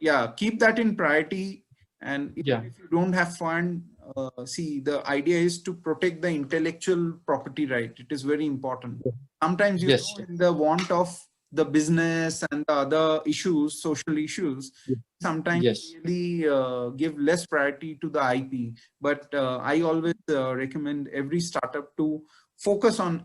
yeah, keep that in priority. And if you don't have fund, see, the idea is to protect the intellectual property right. It is very important. Sometimes you know, in the want of the business and the other issues, social issues, sometimes really give less priority to the IP. But I always recommend every startup to focus on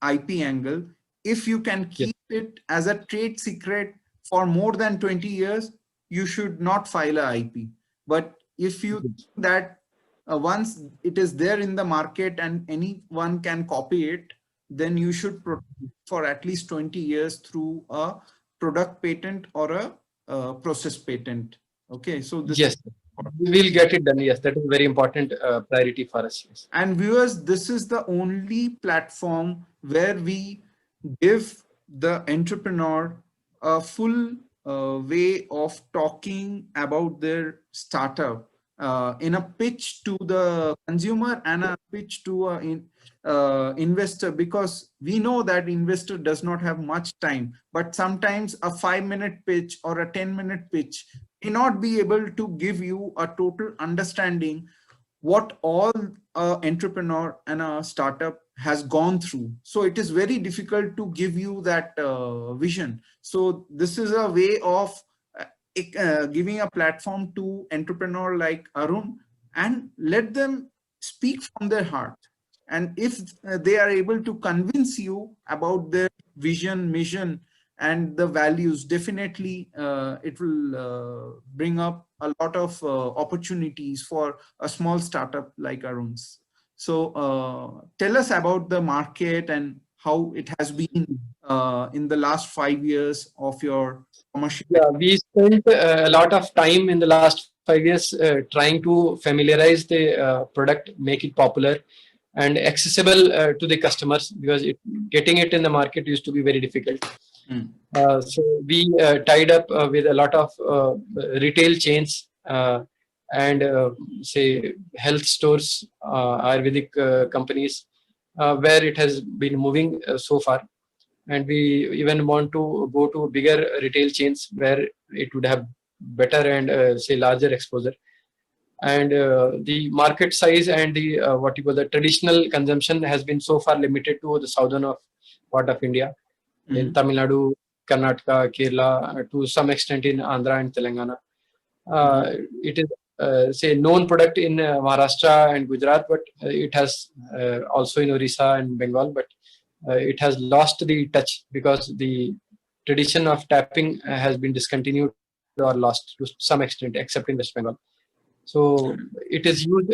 IP angle. If you can keep it as a trade secret for more than 20 years, you should not file a IP. But if you think that once it is there in the market and anyone can copy it, then you should protect it for at least 20 years through a product patent or a process patent. Okay, so this we'll get it done. Yes, that is very important priority for us. Yes. And viewers, this is the only platform where we give the entrepreneur a full way of talking about their startup in a pitch to the consumer and a pitch to an investor, because we know that investor does not have much time, but sometimes a 5-minute pitch or a 10-minute pitch may not be able to give you a total understanding what all entrepreneur and a startup has gone through. So it is very difficult to give you that vision. So this is a way of giving a platform to entrepreneur like Arun, and let them speak from their heart. And if they are able to convince you about their vision, mission, and the values, definitely it will bring up a lot of opportunities for a small startup like Arun's. So tell us about the market and how it has been in the last 5 years of your commercial. Yeah, we spent a lot of time in the last 5 years trying to familiarize the product, make it popular and accessible to the customers, because getting it in the market used to be very difficult. So we tied up with a lot of retail chains and say health stores, Ayurvedic companies, where it has been moving so far. And we even want to go to bigger retail chains where it would have better and say larger exposure. And the market size and the what you call the traditional consumption has been so far limited to the southern part of India, in Tamil Nadu, Karnataka, Kerala, to some extent in Andhra and Telangana. It is say known product in Maharashtra and Gujarat, but it has also in Orissa and Bengal, but it has lost the touch because the tradition of tapping has been discontinued or lost to some extent, except in West Bengal. So it is used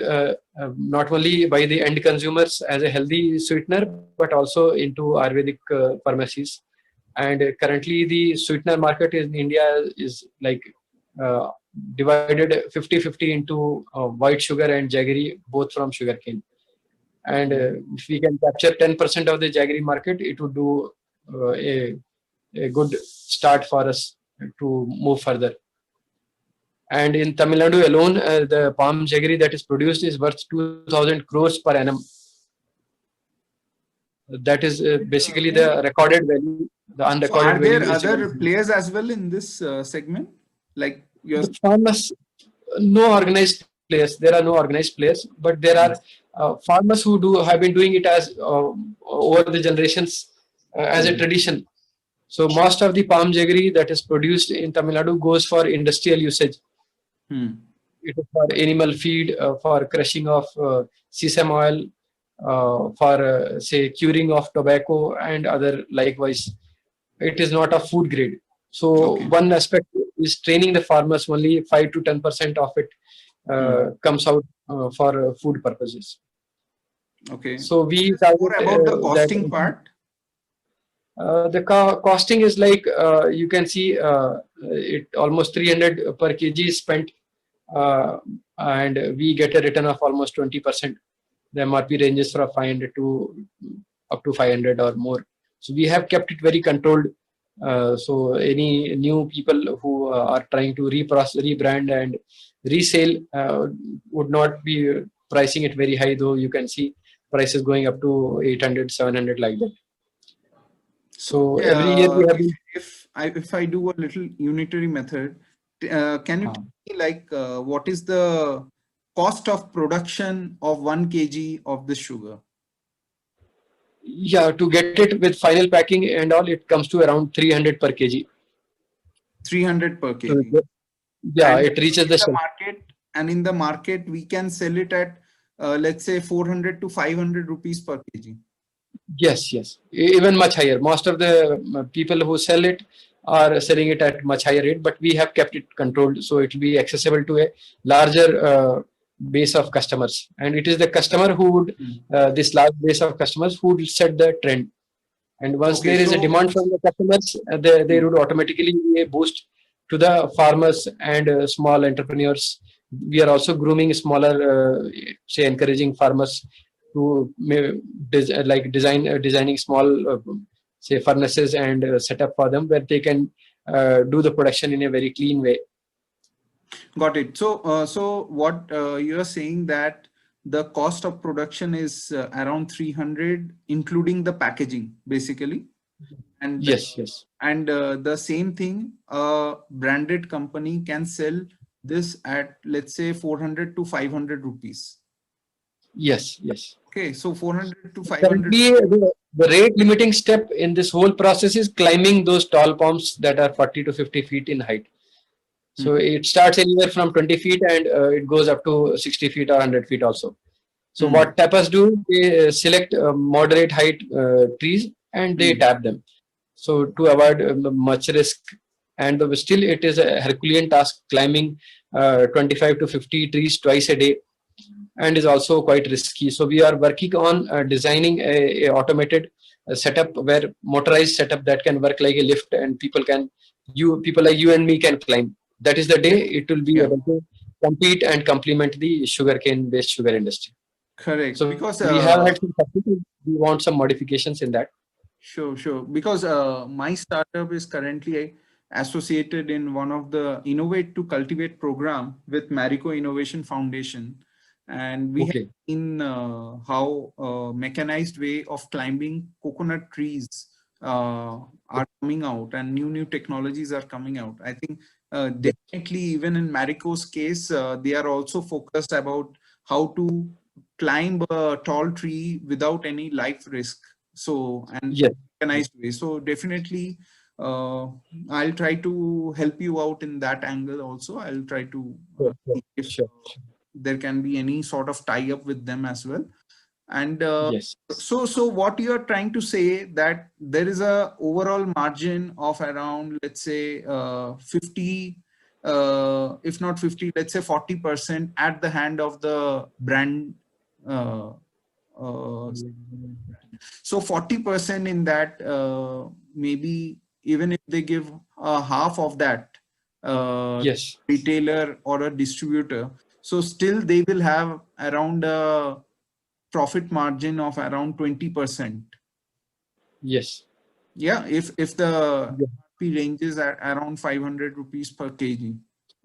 not only by the end consumers as a healthy sweetener, but also into Ayurvedic pharmacies. And currently the sweetener market in India is like divided 50-50 into white sugar and jaggery, both from sugarcane. And if we can capture 10% of the jaggery market, it would do a good start for us to move further. And in Tamil Nadu alone, the palm jaggery that is produced is worth 2,000 crores per annum. That is basically the recorded value, the unrecorded So are there value. other players as well in this segment? Like your The farmers, no organized players. There are no organized players, but there are farmers who have been doing it as over the generations as a tradition. So most of the palm jaggery that is produced in Tamil Nadu goes for industrial usage. It is for animal feed, for crushing of sesame oil, for say curing of tobacco and other likewise. It is not a food grade. So one aspect is training the farmers. Only 5 to 10% of it comes out for food purposes. Okay. So we more about the costing part. The costing is like you can see it almost 300 per kg is spent, and we get a return of almost 20%. The MRP ranges from 500 to up to 500 or more. So we have kept it very controlled. So any new people who are trying to rebrand and resale would not be pricing it very high, though you can see prices going up to 800, 700 like that. So every year we have if I do a little unitary method, can you tell me like what is the cost of production of 1 kg of the sugar? Yeah, to get it with final packing and all, it comes to around 300 per kg. 300 per kg. Yeah, and it reaches the market, and in the market we can sell it at let's say 400 to 500 rupees per kg. Yes, yes, even much higher. Most of the people who sell it are selling it at much higher rate, but we have kept it controlled so it will be accessible to a larger base of customers. And it is the customer who would, this large base of customers who would set the trend. And once there is a demand from the customers, there would automatically be a boost to the farmers and small entrepreneurs. We are also grooming smaller, say, encouraging farmers to designing small, say, furnaces and set up for them where they can do the production in a very clean way. Got it. So, so what you are saying that the cost of production is around 300, including the packaging, basically. And yes, yes. And the same thing, a branded company can sell this at, let's say, 400 to 500 rupees. Yes, yes. Okay, so 400 to 500. The rate limiting step in this whole process is climbing those tall palms that are 40 to 50 feet in height. So it starts anywhere from 20 feet and it goes up to 60 feet or 100 feet also. So what tappers do, they select moderate height trees and they tap them. So to avoid much risk, and still it is a Herculean task climbing 25 to 50 trees twice a day, and is also quite risky. So we are working on designing a automated setup, where motorized setup that can work like a lift, and people like you and me can climb. That is the day it will be able to compete and complement the sugarcane based sugar industry. Correct. So because we have had some substitutes. We want some modifications in that. Sure, sure. Because my startup is currently associated in one of the Innovate to Cultivate program with Marico Innovation Foundation. And we have seen how mechanized way of climbing coconut trees are coming out, and new technologies are coming out. I think definitely even in Marico's case, they are also focused about how to climb a tall tree without any life risk. So, and mechanized way. So definitely I'll try to help you out in that angle also. I'll try to if there can be any sort of tie up with them as well. And so what you are trying to say, that there is a overall margin of around, let's say 50, if not 50, let's say 40% at the hand of the brand. So 40% in that, maybe even if they give half of that, Yes. retailer or a distributor, so still they will have around a profit margin of around 20%. Yes. Yeah, if the Yeah. MRP ranges at around 500 rupees per kg.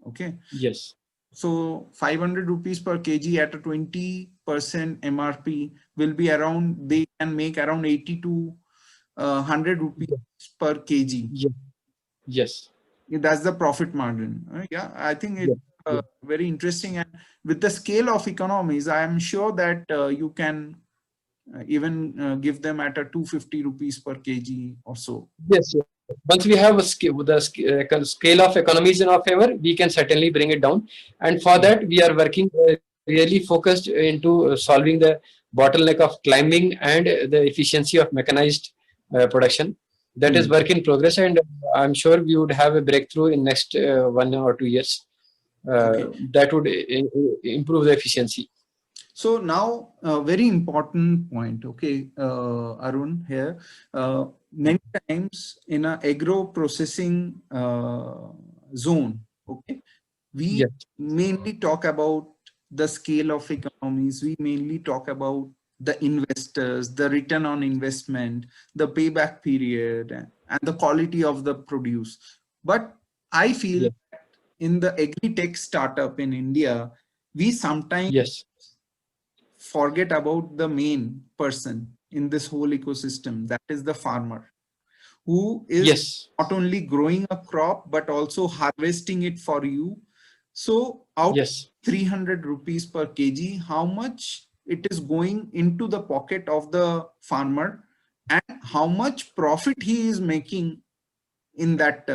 Okay. Yes. So 500 rupees per kg at a 20% MRP will be around, they can make around 80 to 100 rupees per kg. Yes. Yes. That's the profit margin. Yeah, I think it's Yes. Yes. very interesting. And with the scale of economies, I am sure that you can even give them at a 250 rupees per kg or so. Yes. Yes. Once we have a scale of economies in our favor, we can certainly bring it down. And for that, we are working really focused into solving the bottleneck of climbing and the efficiency of mechanized production. That is Hmm. work in progress, and I'm sure we would have a breakthrough in next 1 or 2 years. Okay. That would improve the efficiency. So now a very important point, okay, Arun here. Many times in a agro processing zone, okay, we Yes. mainly talk about the scale of economies. We mainly talk about the investors, the return on investment, the payback period, and the quality of the produce. But I feel Yes. in the agri-tech startup in India, we sometimes Yes. forget about the main person in this whole ecosystem, that is the farmer, who is Yes. not only growing a crop but also harvesting it for you. So out of Yes. 300 rupees per kg, how much it is going into the pocket of the farmer, and how much profit he is making in that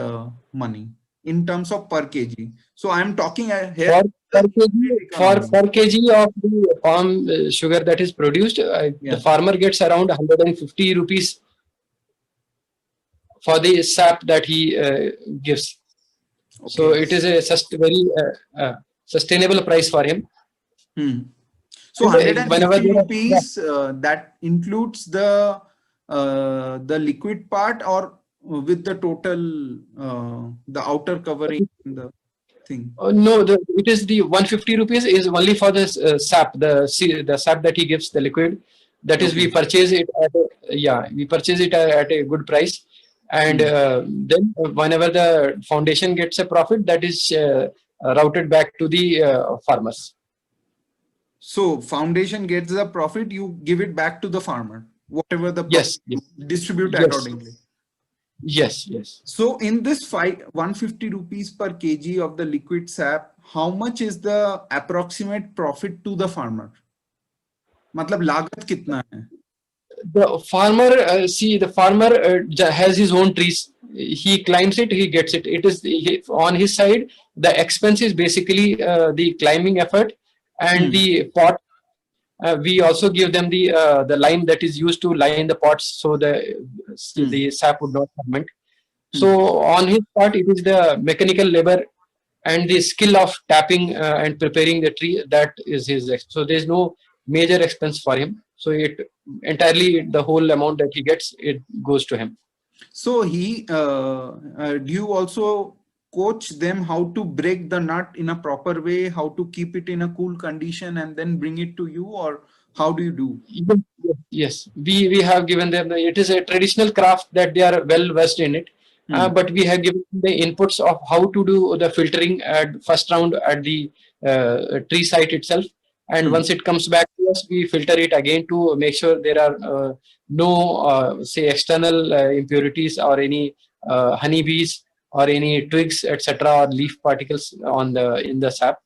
money in terms of per kg. So I'm talking here For per kg, for economy. per kg of the palm sugar that is produced, the Yeah. farmer gets around 150 rupees for the sap that he gives. So Okay. it is a very sustainable price for him. Hmm. So And whenever 150 there are, yeah, rupees, that includes the liquid part, or with the total the outer covering and the thing. no, it is the 150 rupees is only for the sap, the sap that he gives, the liquid. That is, we Okay. purchase it at we purchase it at a good price, and Hmm. then whenever the foundation gets a profit, that is routed back to the farmers. So foundation gets the profit, you give it back to the farmer, whatever the profit Yes, you yes, distribute yes, accordingly. yes, yes. So in this 150 rupees per kg of the liquid sap, how much is the approximate profit to the farmer? मतलब लागत कितना है? The farmer, the farmer has his own trees. He climbs it, he gets it. It is on his side. The expense is basically the climbing effort and Hmm. the pot. We also give them the lime that is used to line the pots so Hmm. the sap would not ferment. Hmm. So on his part, it is the mechanical labor and the skill of tapping and preparing the tree, that is his. So there is no major expense for him. So it entirely, the whole amount that he gets, it goes to him. So do you also coach them how to break the nut in a proper way, how to keep it in a cool condition and then bring it to you, or how do you do? Yes, yes. We have given them it is a traditional craft that they are well versed in it. Hmm. But we have given the inputs of how to do the filtering at first round at the tree site itself. And Hmm. once it comes back to us, we filter it again to make sure there are no, say, external impurities or any honeybees or any twigs, etc., or leaf particles on the in the sap.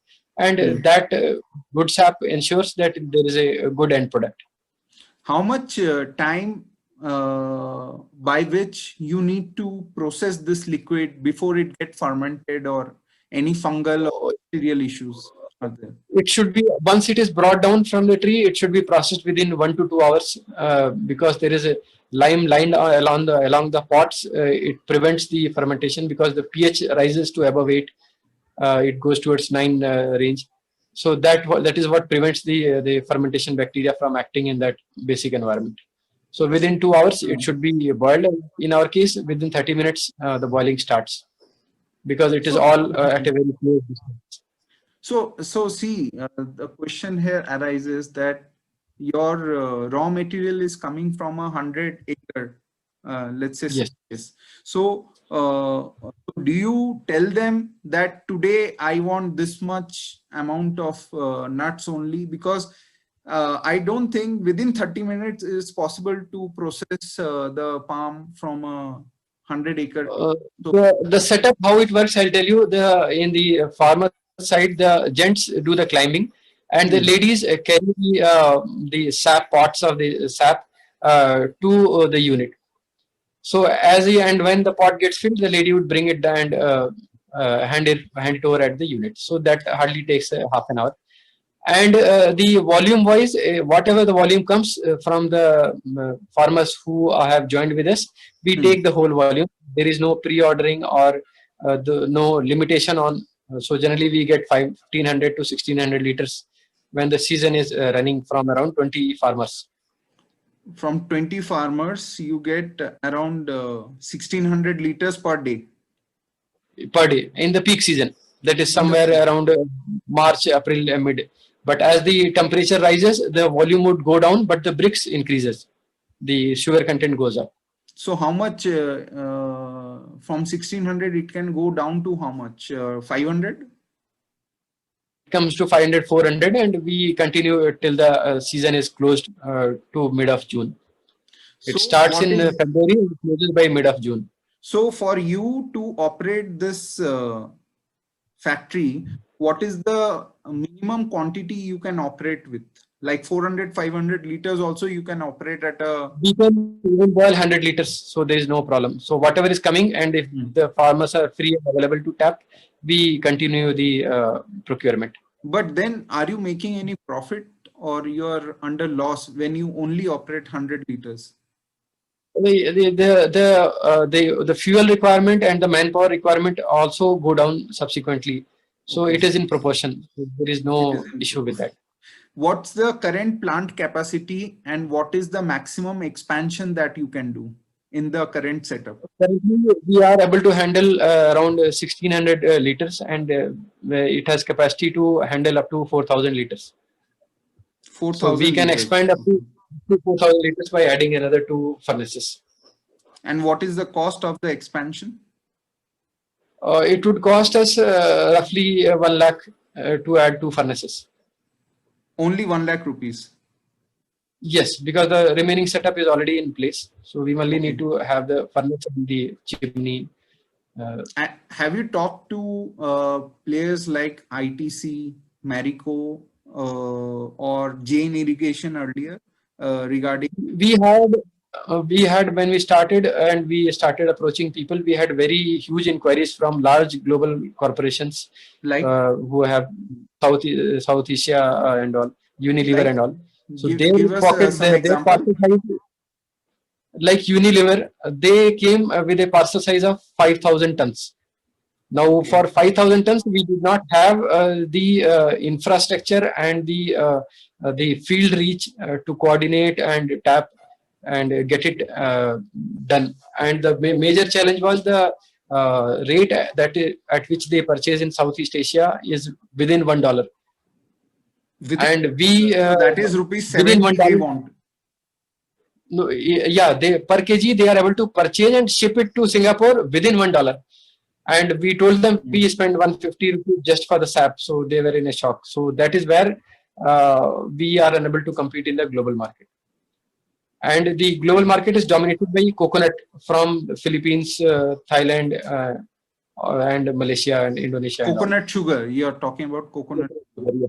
And Hmm. that good sap ensures that there is a good end product. How much time by which you need to process this liquid before it gets fermented, or any fungal or bacterial issues are there? It should be, once it is brought down from the tree, it should be processed within 1 to 2 hours, because there is a lime lined along the pots. It prevents the fermentation because the pH rises to above 8. It goes towards 9 range. So that is what prevents the fermentation bacteria from acting in that basic environment. So within 2 hours, it should be boiled. In our case, within 30 minutes, the boiling starts. because it is all at a very close distance. So see, the question here arises that your raw material is coming from 100-acre, let's say Yes. space. So do you tell them that today I want this much amount of nuts only? Because I don't think within 30 minutes it's possible to process the palm from 100-acre. The setup, how it works, I'll tell you. In the farmer side, the gents do the climbing, and the ladies carry the sap pots of the sap to the unit. So and when the pot gets filled, the lady would bring it and hand it over at the unit. So that hardly takes half an hour. And the volume wise, whatever the volume comes from the farmers who have joined with us, we take the whole volume. There is no pre-ordering or no limitation on. So generally we get 1500 to 1600 liters when the season is running from around 20 farmers. From 20 farmers, you get around 1600 liters per day. Per day in the peak season. That is somewhere around March, April, mid. But as the temperature rises, the volume would go down, but the Brix increases. The sugar content goes up. So how much from 1600 it can go down to how much? 500? It comes to 500, 400, and we continue till the season is closed to mid of June. It starts in February and closes by mid of June. So for you to operate this factory, what is the minimum quantity you can operate with? Like 400, 500 liters also you can operate at a... We can even boil 100 liters, so there is no problem. So whatever is coming, and if the farmers are free and available to tap, we continue the procurement. But then are you making any profit, or you're under loss when you only operate 100 liters? The fuel requirement and the manpower requirement also go down subsequently. So it is in proportion. There is no issue with that. What's the current plant capacity and what is the maximum expansion that you can do in the current setup? Currently, we are able to handle around 1600 liters, and it has capacity to handle up to 4000 liters. 4,000 so we can expand up to 4000 liters by adding another 2 furnaces. And what is the cost of the expansion? It would cost us roughly 1 lakh to add 2 furnaces. Only 1 lakh rupees? Yes, because the remaining setup is already in place. So we only need to have the furnace and the chimney. Have you talked to players like ITC, Marico, or Jain Irrigation earlier regarding? We had when we started and we started approaching people, we had very huge inquiries from large global corporations like who have South Asia and all, Unilever and all. So they pocket their parcel size, like Unilever, they came with a parcel size of 5,000 tons. Now for 5,000 tons, we did not have the infrastructure and the field reach to coordinate and tap and get it done. And the major challenge was the rate at which they purchase in Southeast Asia is within $1. And we that is rupees 7 they want. No, yeah, per kg they are able to purchase and ship it to Singapore within $1. And we told them we spend 150 rupees just for the sap, so they were in a shock. So that is where we are unable to compete in the global market. And the global market is dominated by coconut from the Philippines, Thailand, and Malaysia and Indonesia. Coconut sugar, you are talking about coconut sugar. Yeah.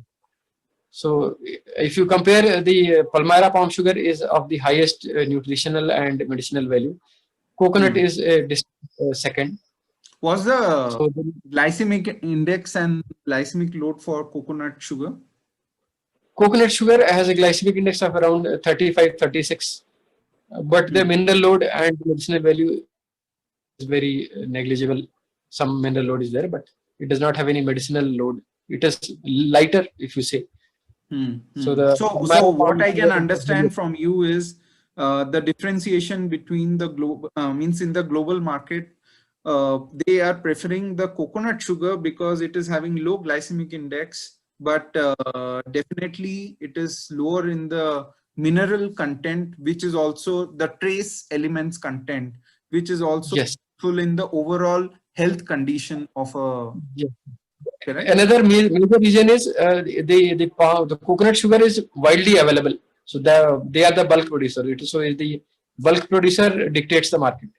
So if you compare, the Palmyra palm sugar is of the highest nutritional and medicinal value. Coconut is second. What's the glycemic index and glycemic load for coconut sugar? Coconut sugar has a glycemic index of around 35, 36. But the mineral load and medicinal value is very negligible. Some mineral load is there, but it does not have any medicinal load. It is lighter, if you say. So what I can understand from you is the differentiation between the global means in the global market, they are preferring the coconut sugar because it is having low glycemic index, but definitely it is lower in the mineral content, which is also the trace elements content, which is also Yes. full in the overall health condition of a, Yes. correct? Another major reason is the coconut sugar is widely available. So they are the bulk producer. So the bulk producer dictates the market.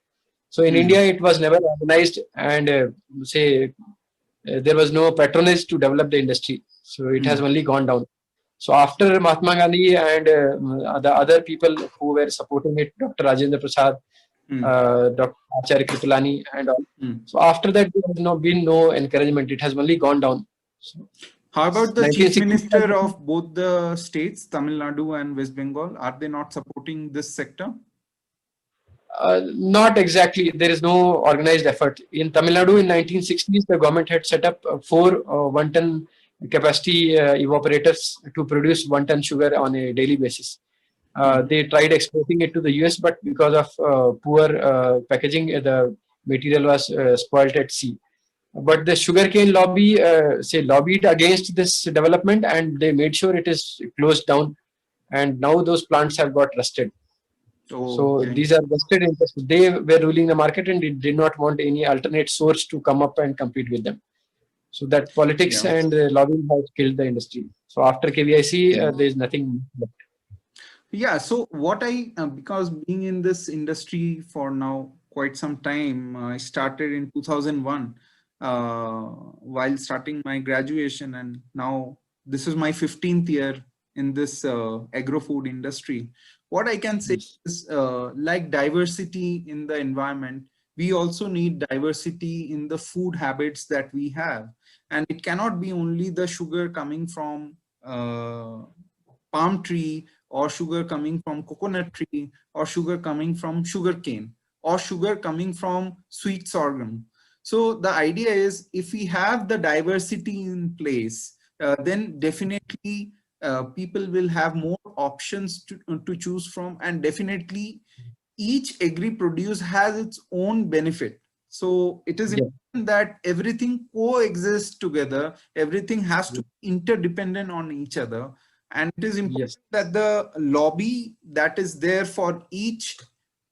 So in India, it was never organized, and there was no patronage to develop the industry. So it has only gone down. So after Mahatma Gandhi and the other people who were supporting it, Dr. Rajendra Prasad, Dr. Acharya Kripalani, and all. So after that, there has been no encouragement. It has only gone down. So, how about the chief 1960 minister of both the states, Tamil Nadu and West Bengal? Are they not supporting this sector? Not exactly. There is no organized effort. In Tamil Nadu in 1960s, the government had set up 4 1-ton capacity evaporators to produce 1-ton sugar on a daily basis. They tried exporting it to the US, but because of poor packaging, the material was spoiled at sea. But the sugarcane lobby lobbied against this development, and they made sure it is closed down. And now those plants have got rusted. So Okay. these are vested interests. They were ruling the market and did not want any alternate source to come up and compete with them. So that politics Yeah. and lobbying has killed the industry. So after KVIC, there is nothing left. Yeah. So what because being in this industry for now quite some time, I started in 2001 while starting my graduation, and now this is my 15th year in this agro-food industry. What I can say is like diversity in the environment, we also need diversity in the food habits that we have. And it cannot be only the sugar coming from palm tree, or sugar coming from coconut tree, or sugar coming from sugar cane, or sugar coming from sweet sorghum. So the idea is, if we have the diversity in place, then definitely people will have more options to choose from, and definitely each agri produce has its own benefit. So it is important that everything coexists together, everything has to be interdependent on each other. And it is important that the lobby that is there for each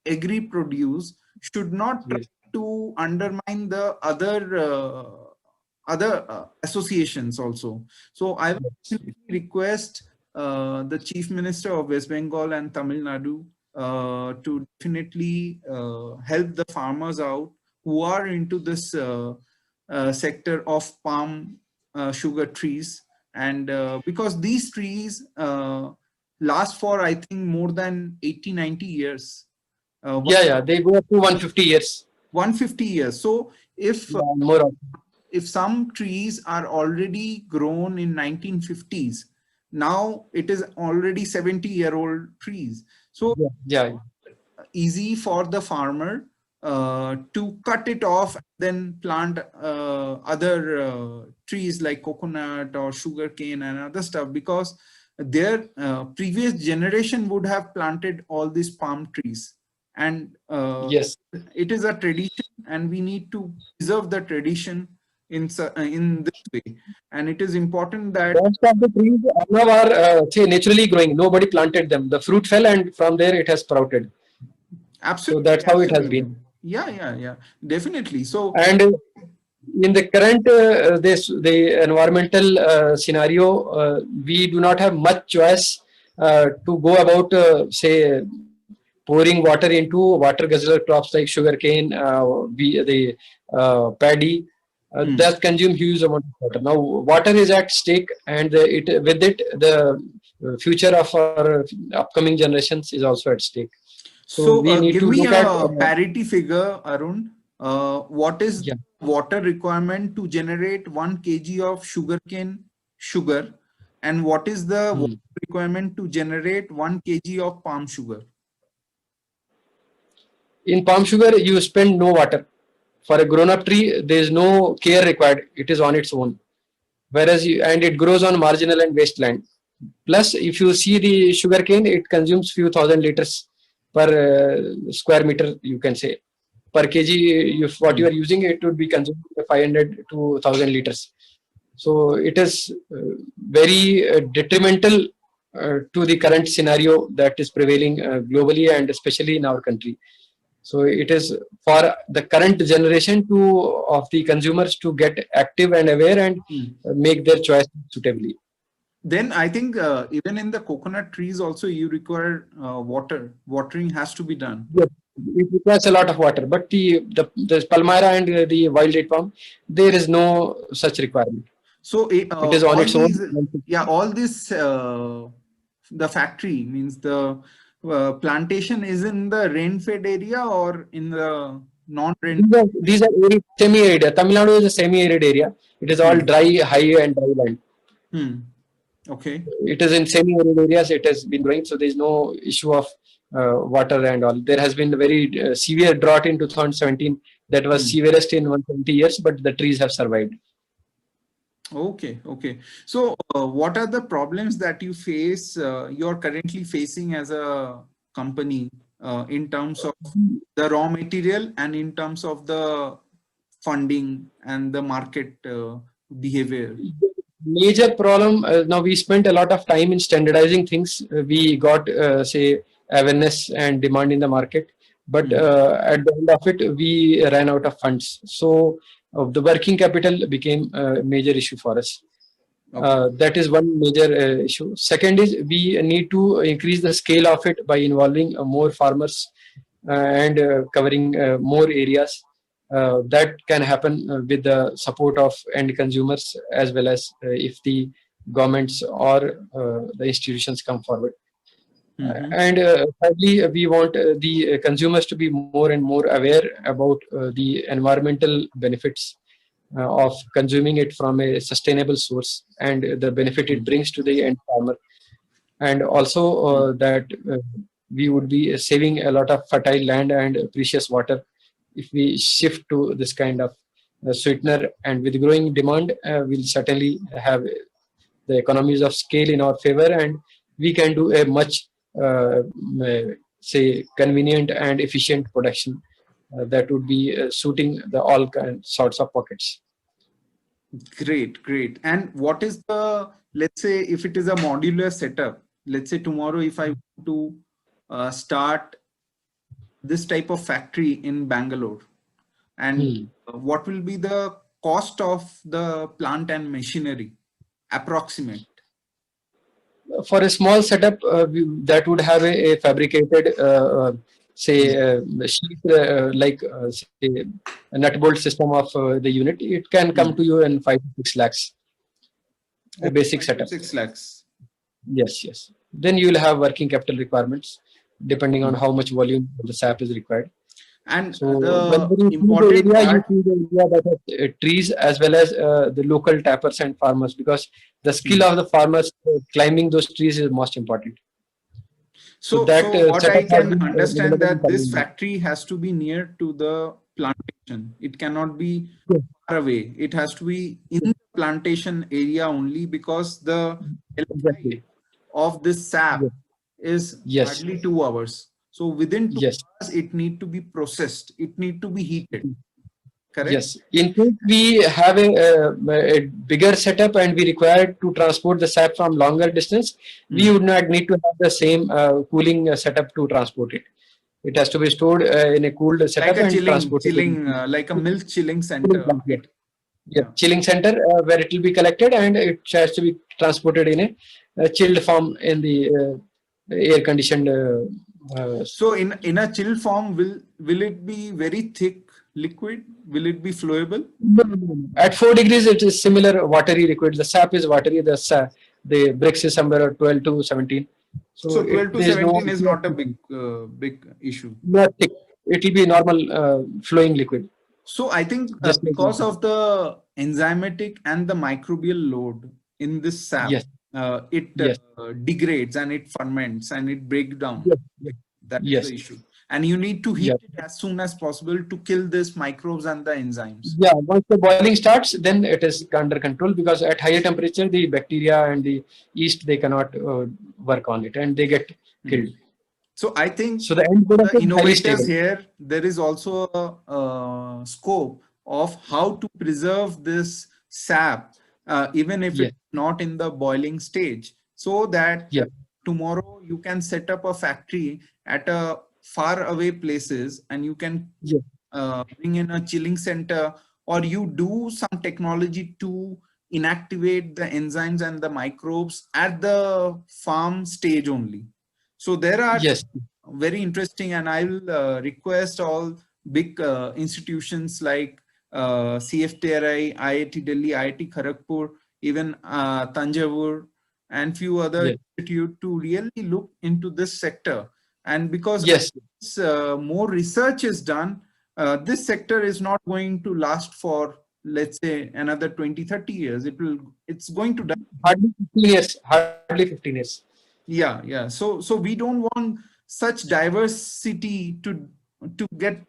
agri produce should not try to undermine the other associations also. So I will request the Chief Minister of West Bengal and Tamil Nadu to definitely help the farmers out who are into this sector of palm sugar trees. And because these trees last for, I think, more than 80-90 years. They go up to 150 years. 150 years. So if if some trees are already grown in 1950s, now it is already 70-year-old trees. So easy for the farmer to cut it off, then plant other trees like coconut or sugarcane and other stuff, because their previous generation would have planted all these palm trees. And it is a tradition, and we need to preserve the tradition in this way. And it is important that most of the trees now are naturally growing. Nobody planted them. The fruit fell, and from there it has sprouted. Absolutely. So that's how it has been. Yeah, definitely. So, and in the current the environmental scenario, we do not have much choice to go about say pouring water into water guzzler crops like sugarcane, the paddy. That consume huge amount of water. Now water is at stake, and with it the future of our upcoming generations is also at stake. So we need to look at parity figure, Arun. What is the water requirement to generate 1 kg of sugarcane sugar, and what is the water requirement to generate 1 kg of palm sugar? In palm sugar, you spend no water. For a grown-up tree, there is no care required. It is on its own. Whereas and it grows on marginal and wasteland. Plus, if you see the sugarcane, it consumes few thousand liters per square meter, you can say, per kg, if what you are using, it would be consuming 500 to 1000 liters. So it is very detrimental to the current scenario that is prevailing globally and especially in our country. So it is for the current generation of the consumers to get active and aware and make their choice suitably. Then I think even in the coconut trees also you require water. Watering has to be done. Yes, it requires a lot of water, but the Palmyra and the wild date palm, there is no such requirement. So it is on its own. Yeah, all this the factory means the plantation is in the rain-fed area or in the non-rain. These are semi-arid. Tamil Nadu is a semi-arid area. It is all dry, high and dry land. Okay. It is in semi-arid areas. It has been growing, so there is no issue of water and all. There has been a very severe drought in 2017 that was severest in 120 years, but the trees have survived. Okay, okay. So what are the problems that you face, you're currently facing as a company in terms of the raw material and in terms of the funding and the market behavior? Major problem, now we spent a lot of time in standardizing things. We got say awareness and demand in the market, but at the end of it we ran out of funds. So the working capital became a major issue for us. That is one major issue. Second is we need to increase the scale of it by involving more farmers and covering more areas. That can happen with the support of end consumers as well as if the governments or the institutions come forward. And thirdly, we want the consumers to be more and more aware about the environmental benefits of consuming it from a sustainable source and the benefit it brings to the end farmer. And also that we would be saving a lot of fertile land and precious water if we shift to this kind of sweetener. And with growing demand, we'll certainly have the economies of scale in our favor, and we can do a much say convenient and efficient production that would be suiting the all sorts of pockets. Great, great. And what is the, let's say if it is a modular setup, let's say tomorrow if I want to start this type of factory in Bangalore, and what will be the cost of the plant and machinery, approximate? For a small setup, that would have a fabricated say sheet like say a nut bolt system of the unit. It can come to you in 5 to 6 lakhs. A basic setup. 6 lakhs. Yes, yes. Then you will have working capital requirements depending on how much volume the sap is required. And so the important area, you see the area that has trees as well as the local tappers and farmers, because the skill of the farmers climbing those trees is most important. So that what I can understand that this factory has to be near to the plantation. It cannot be far away. It has to be in the plantation area only, because the of this sap is hardly 2 hours. So within 2 hours, it need to be processed. It need to be heated. Correct? Yes. In case we have a bigger setup and we require to transport the sap from longer distance, we would not need to have the same cooling setup to transport it. It has to be stored in a cooled setup like a chilling, like a milk chilling center. Chilling center where it will be collected and it has to be transported in a chilled form in the air conditioned. So in a chilled form, will it be very thick liquid? Will it be flowable? At 4 degrees, it is similar watery liquid. The sap is watery. The brix is somewhere 12 to 17. So 12 to 17 is not a big issue. Not thick. It will be normal flowing liquid. So I think because of the enzymatic and the microbial load in this sap, it degrades and it ferments and it breaks down. That is the issue. And you need to heat it as soon as possible to kill these microbes and the enzymes. Yeah, once the boiling starts, then it is under control, because at higher temperature, the bacteria and the yeast, they cannot work on it and they get killed. So I think So the end for product the is highly innovators stable. here, there is also a scope of how to preserve this sap, even if Yeah, it's not in the boiling stage, so that yeah, tomorrow you can set up a factory at a far away places, and you can yeah, bring in a chilling center, or you do some technology to inactivate the enzymes and the microbes at the farm stage only. So there are yes, very interesting, and I will request all big institutions like CFTRI, IIT Delhi, IIT Kharagpur, even Tanjavur, and few other yes, institute to really look into this sector. And because yes. more research is done, this sector is not going to last for, let's say, another 20-30 years. It's going to die. Hardly 15 years. Hardly 15 years. Yeah. So we don't want such diversity to get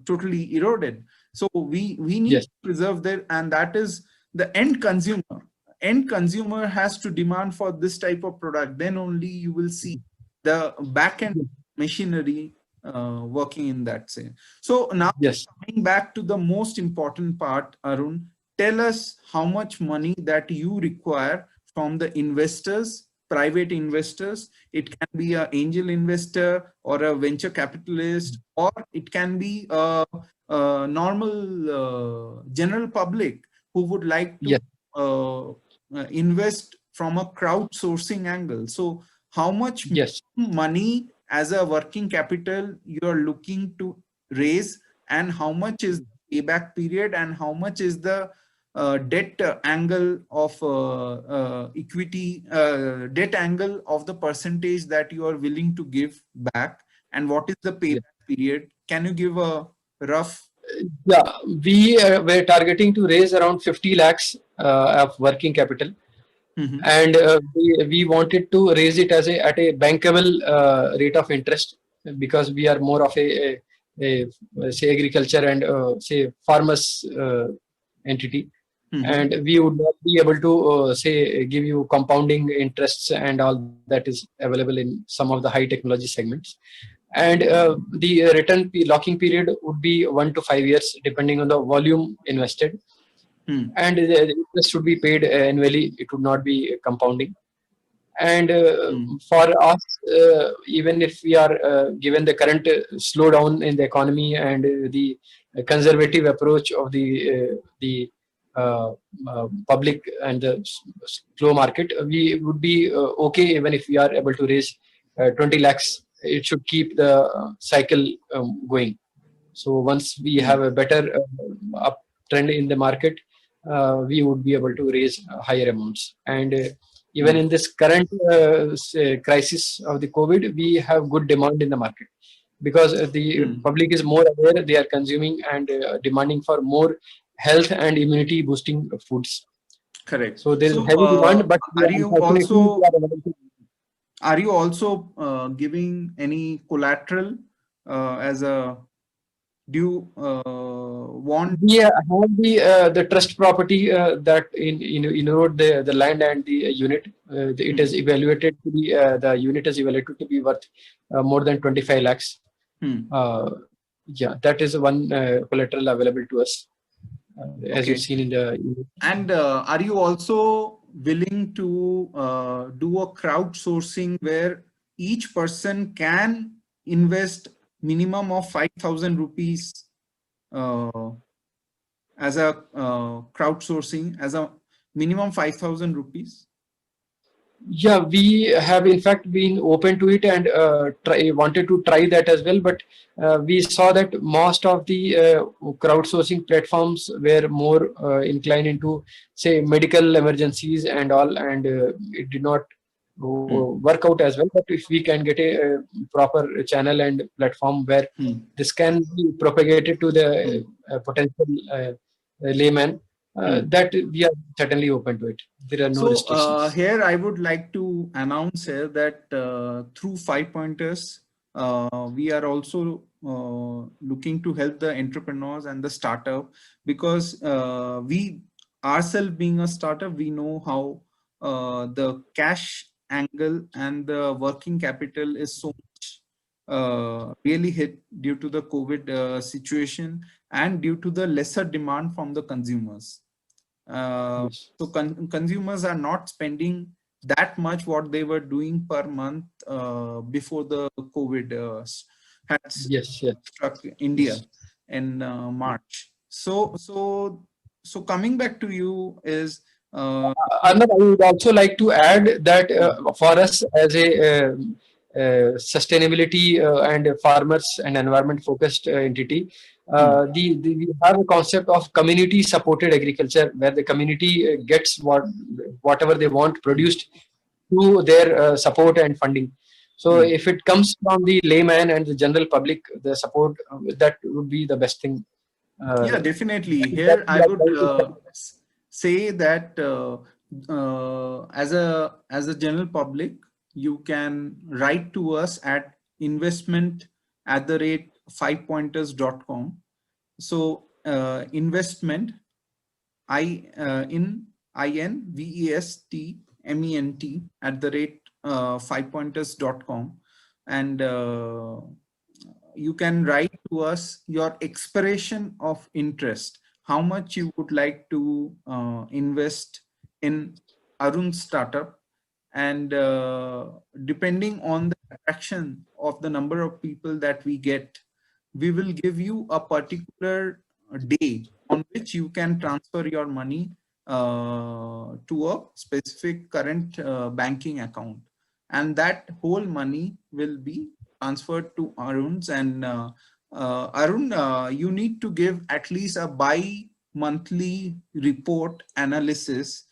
totally eroded. So we need Yes, to preserve that, and that is the end consumer. End consumer has to demand for this type of product. Then only you will see the back end machinery working in that sense. So now, yes. coming back to the most important part, Arun, tell us how much money that you require from the investors, private investors. It can be an angel investor or a venture capitalist, or it can be a normal general public who would like to Yes, invest from a crowdsourcing angle. So how much yes, money as a working capital you are looking to raise, and how much is the payback period, and how much is the debt angle of equity, debt angle of the percentage that you are willing to give back, and what is the yes. payback period? Can you give a rough? Yeah, we were targeting to raise around 50 lakhs of working capital, Mhm. and we wanted to raise it as at a bankable rate of interest, because we are more of a say agriculture and say farmers entity, Mhm. and we would not be able to say give you compounding interests and all that is available in some of the high technology segments. And the locking period would be 1 to 5 years depending on the volume invested, Hmm. and the interest should be paid annually. It would not be compounding. And Hmm. for us, even if we are given the current slowdown in the economy and the conservative approach of the uh, public and the slow market, we would be okay even if we are able to raise 20 lakhs. It should keep the cycle going. So once we Hmm. have a better uptrend in the market, we would be able to raise higher amounts. And even Hmm. in this current crisis of the COVID, we have good demand in the market, because the Hmm. public is more aware. They are consuming and demanding for more health and immunity boosting foods. Correct. So there is So heavy demand, but are you unfortunately we also are unable to. giving any collateral as a, do you want? We have the trust property that inroad the land and the unit. It is Hmm. evaluated to be the unit is evaluated to be worth more than 25 lakhs. Hmm. Uh, yeah, that is one collateral available to us, as you've Okay. seen in the unit. And are you also willing to do a crowdsourcing where each person can invest minimum of 5,000 rupees uh, as a crowdsourcing, as a minimum 5,000 rupees? Yeah, we have in fact been open to it and wanted to try that as well. But we saw that most of the crowdsourcing platforms were more inclined into, say, medical emergencies and all, and it did not Hmm. work out as well. But if we can get a proper channel and platform where Hmm. this can be propagated to the Hmm. potential layman, Hmm. that we are certainly open to it. There are no So restrictions. here I would like to announce here that through 5 pointers, we are also looking to help the entrepreneurs and the startup, because we ourselves being a startup, we know how the cash angle and the working capital is so much really hit due to the COVID situation and due to the lesser demand from the consumers. Yes. So consumers are not spending that much what they were doing per month before the COVID had Yes. Yes. struck India in March. So coming back to you is Arnab, I would also like to add that for us as a sustainability and farmers and environment focused entity, we have a concept of community supported agriculture where the community gets whatever they want produced through their support and funding. So if it comes from the layman and the general public, the support that would be the best thing. yeah, definitely. That Here we I are would trying to say that as a general public, you can write to us at investment@5pointers.com. So investment investment@5pointers.com, and you can write to us your expression of interest, how much you would like to invest in Arun's startup, and depending on the attraction of the number of people that we get, we will give you a particular day on which you can transfer your money to a specific current banking account, and that whole money will be transferred to Arun's. And Arun, you need to give at least a bi-monthly report analysis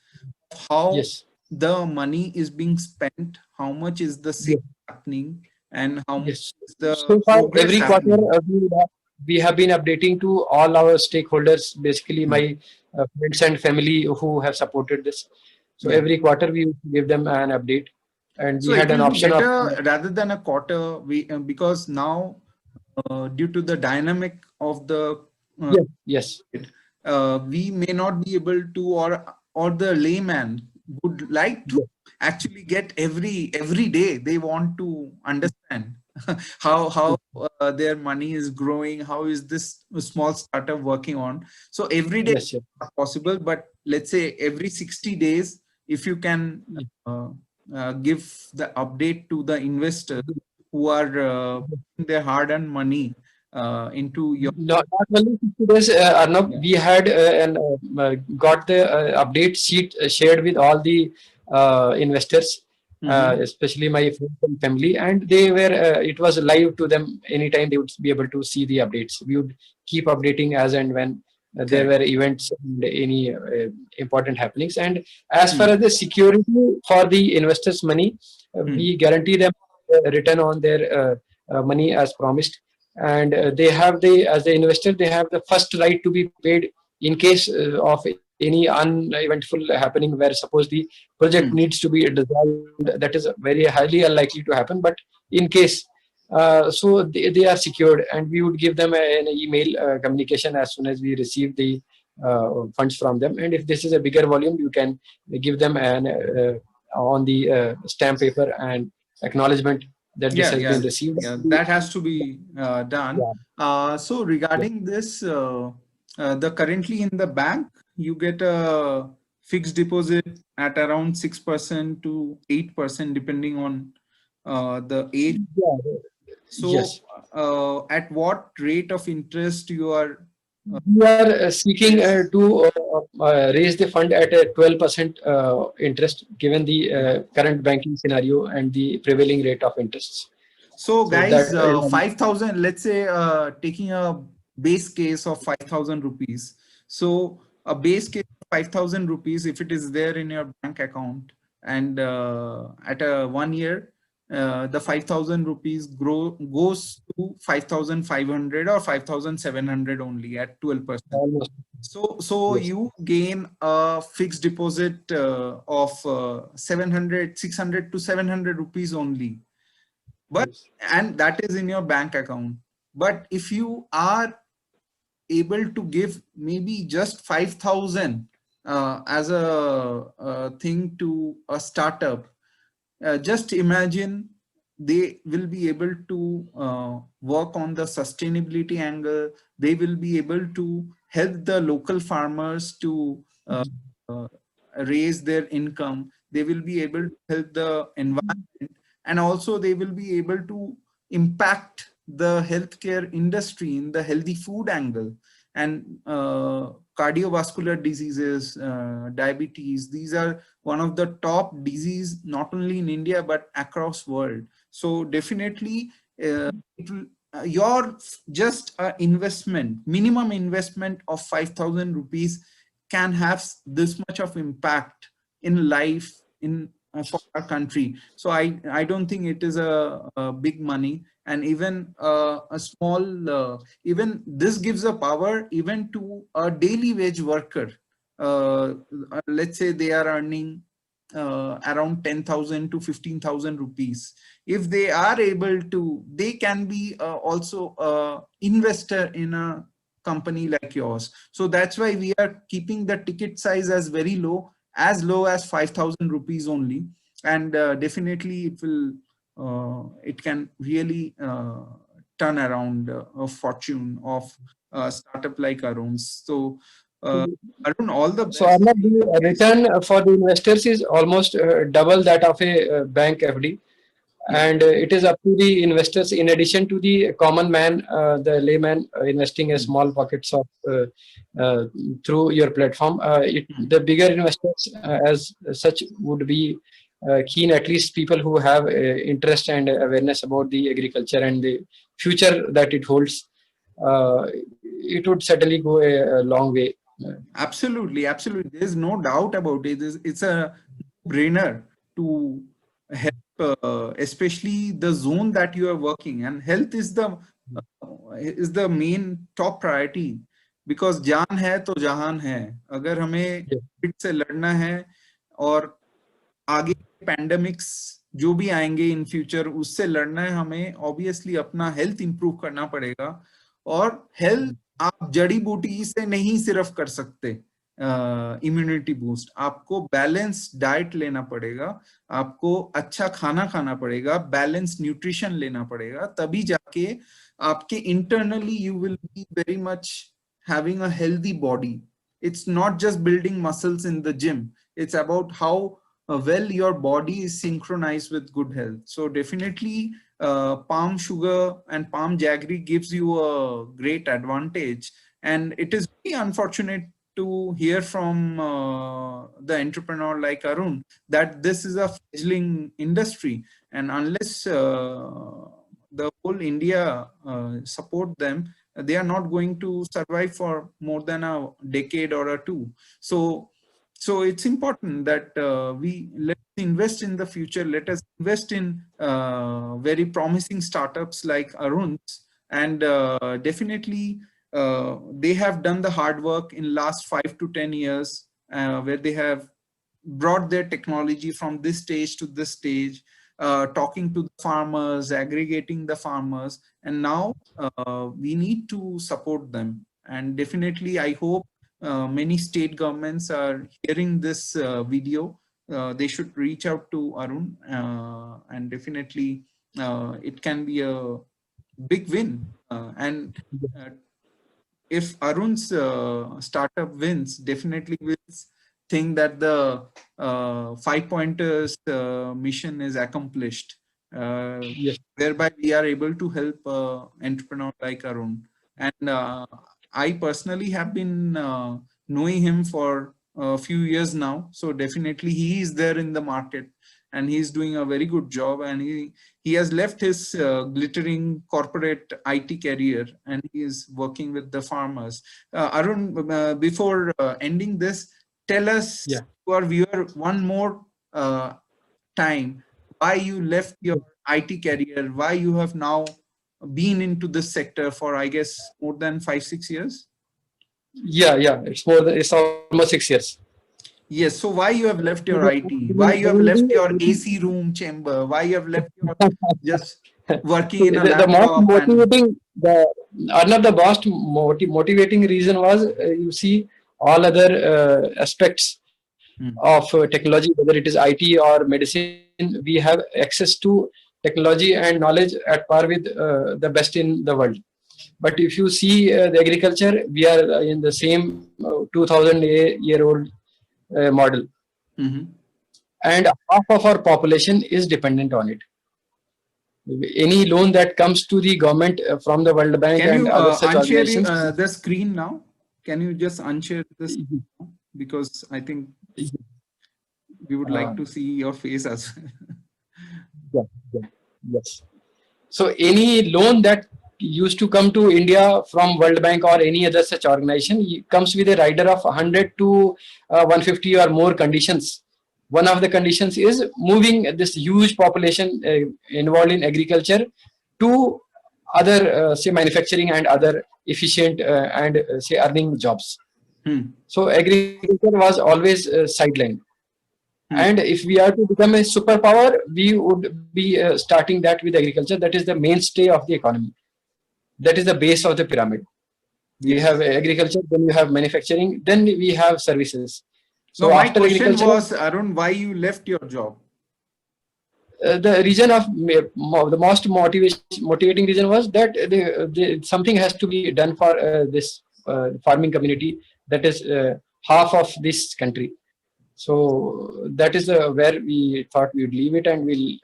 of how yes. the money is being spent, how much is the sale Yes. happening, and how much Yes. is the So far, progress every quarter happening. we have been updating to all our stakeholders, basically Hmm. my friends and family who have supported this. So Yeah. every quarter we used to give them an update, and we So it had an will be option of better rather than a quarter, because now due to the dynamic of the uh, yes, yes, we may not be able to, or the layman would like to yes, actually get every day. They want to understand how their money is growing, how is this small startup working on. So every day yes, yes. not possible, but let's say every 60 days, if you can give the update to the investors who are putting their hard-earned money into your. Not only 50 days, Arnab, Yeah. we had got the update sheet shared with all the investors, Mhm. especially my friends and family, and they were it was live to them anytime they would be able to see the updates. We would keep updating as and when there Correct. were events and any important happenings. And as far Hmm. as the security for the investors' money, Hmm. we guarantee them return on their money as promised, and they have the as the investor they have the first right to be paid in case of any uneventful happening where suppose the project Hmm. needs to be dissolved. That is very highly unlikely to happen, but in case so they are secured, and we would give them an email communication as soon as we receive the funds from them. And if this is a bigger volume, you can give them an on the stamp paper and acknowledgement that this Yeah, has been yeah, received. yeah. That has to be done. Yeah. So Yeah. regarding this, the currently in the bank, you get a fixed deposit at around 6% to 8%, depending on the age. Yeah. So, Yes. at what rate of interest you are? Uh, We are seeking to raise the fund at a 12% interest, given the current banking scenario and the prevailing rate of interests. So So guys, that is 5,000, let's say taking a base case of 5,000 rupees. So a base case of 5,000 rupees, if it is there in your bank account, and at a 1 year, the 5,000 rupees goes to 5,500 or 5,700 only at 12%. almost, So yes. you gain a fixed deposit of 700, 600 to 700 rupees only, but Yes. and that is in your bank account. But if you are able to give maybe just 5,000 as a thing to a startup, just imagine they will be able to work on the sustainability angle. They will be able to help the local farmers to uh, raise their income. They will be able to help the environment, and also they will be able to impact the healthcare industry in the healthy food angle. And cardiovascular diseases, diabetes, these are one of the top disease not only in India but across world. So definitely it will, your just investment, minimum investment of 5,000 rupees can have this much of impact in life in for our country. So I don't think it is a big money, and even a small even this gives a power even to a daily wage worker. Let's say they are earning around 10,000 to 15,000 rupees. If they are able to, they can be also a investor in a company like yours. So that's why we are keeping the ticket size as low as 5,000 rupees only. And definitely it will, it can really turn around a fortune of a startup like Arun's. So Arun, all the So best. Arnab, the return for the investors is almost double that of a bank FD. Yeah. And it is up to the investors, in addition to the common man, the layman investing a Mm. small pockets of through your platform. Mm. The bigger investors as such would be keen, at least people who have interest and awareness about the agriculture and the future that it holds. It would certainly go a long way. Absolutely, absolutely. There's no doubt about it. It's a brainer to help, especially the zone that you are working. And health is the main top priority, because जान है तो जहान है. अगर हमें Yeah. Covid से लड़ना है और आगे पैंडेमिक्स जो भी आएंगे इन फ्यूचर उससे लड़ना है, हमें ऑब्वियसली अपना हेल्थ इंप्रूव करना पड़ेगा. और हेल्थ आप जड़ी बूटी से नहीं सिर्फ कर सकते इम्यूनिटी बूस्ट. आपको बैलेंस डाइट लेना पड़ेगा, आपको अच्छा खाना खाना पड़ेगा, बैलेंस न्यूट्रिशन लेना पड़ेगा, तभी जाके आपके internally you will be very much having a healthy body. It's not just building muscles in the gym. It's about how well your body is synchronized with good health. So definitely palm sugar and palm jaggery gives you a great advantage. And it is very unfortunate to hear from the entrepreneur like Arun that this is a fledgling industry, and unless the whole India support them, they are not going to survive for more than a decade or a two. So it's important that let's invest in the future. Let us invest in very promising startups like Arun's, and definitely they have done the hard work in last 5 to 10 years, where they have brought their technology from this stage to this stage, talking to the farmers, aggregating the farmers, and now we need to support them. And definitely, I hope many state governments are hearing this video. They should reach out to Arun, and definitely it can be a big win. And if Arun's startup wins, definitely will think that the 5 pointers mission is accomplished, Yes. whereby we are able to help entrepreneur like Arun. And I personally have been knowing him for a few years now. So definitely he is there in the market and he's doing a very good job, and he has left his glittering corporate IT career and he is working with the farmers. Arun, before ending this, tell us Yeah. to our viewer one more time why you left your IT career, why you have now been into this sector for, I guess, more than 5, 6 years. Yeah. It's almost 6 years. Yes. So why you have left your IT? Why you have left your AC room chamber? Why you have left your just working in a The most laptop and motivating, the most motivating reason was you see all other aspects Hmm. of technology, whether it is IT or medicine we have access to technology and knowledge at par with the best in the world. But if you see the agriculture, we are in the same 2000-year-old model, and half of our population is dependent on it. Any loan that comes to the government from the World Bank Can and you other such unshare organizations. the screen now? Can you just unshare this? Because I think we would like to see your face as well. Yes. So any loan that used to come to India from World Bank or any other such organization comes with a rider of 100 to 150 or more conditions. One of the conditions is moving this huge population involved in agriculture to other say manufacturing and other efficient and say earning jobs. So agriculture was always sidelined. And if we are to become a superpower, we would be starting that with agriculture. That is the mainstay of the economy. That is the base of the pyramid. We have agriculture, then you have manufacturing, then we have services. So my after question agriculture, was, Arun, why you left your job? The reason of the most motivating reason was that something has to be done for this farming community that is half of this country. So that is where we thought we would leave it, and we'll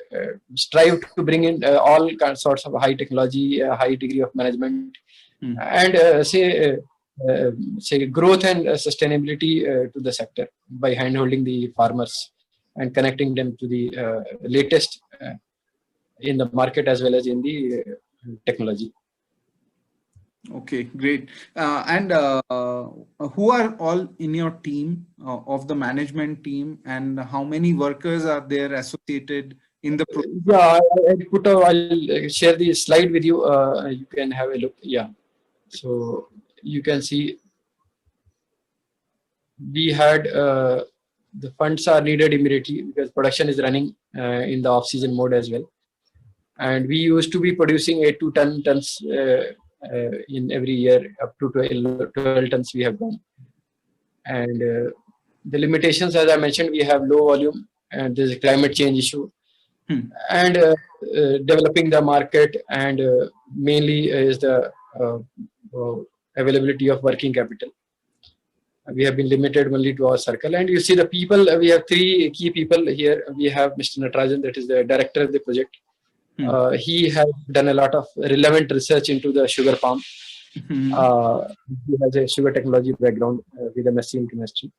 strive to bring in all sorts of high technology, high degree of management, and say growth and sustainability to the sector by handholding the farmers and connecting them to the latest in the market as well as in the technology. Okay, great. And who are all in your team of the management team, and how many workers are there associated in the project? Yeah, I'll share the slide with you. You can have a look. Yeah, so you can see we had the funds are needed immediately because production is running in the off-season mode as well, and we used to be producing 8 to 10 tons in every year. Up to 12 tons we have done, and the limitations, as I mentioned, we have low volume, and there's a climate change issue, and developing the market, and mainly is the availability of working capital. We have been limited only to our circle, and you see the people. We have 3 key people here. We have Mr. Natarajan, that is the director of the project. He has done a lot of relevant research into the sugar palm. He has a sugar technology background with MSc in chemistry.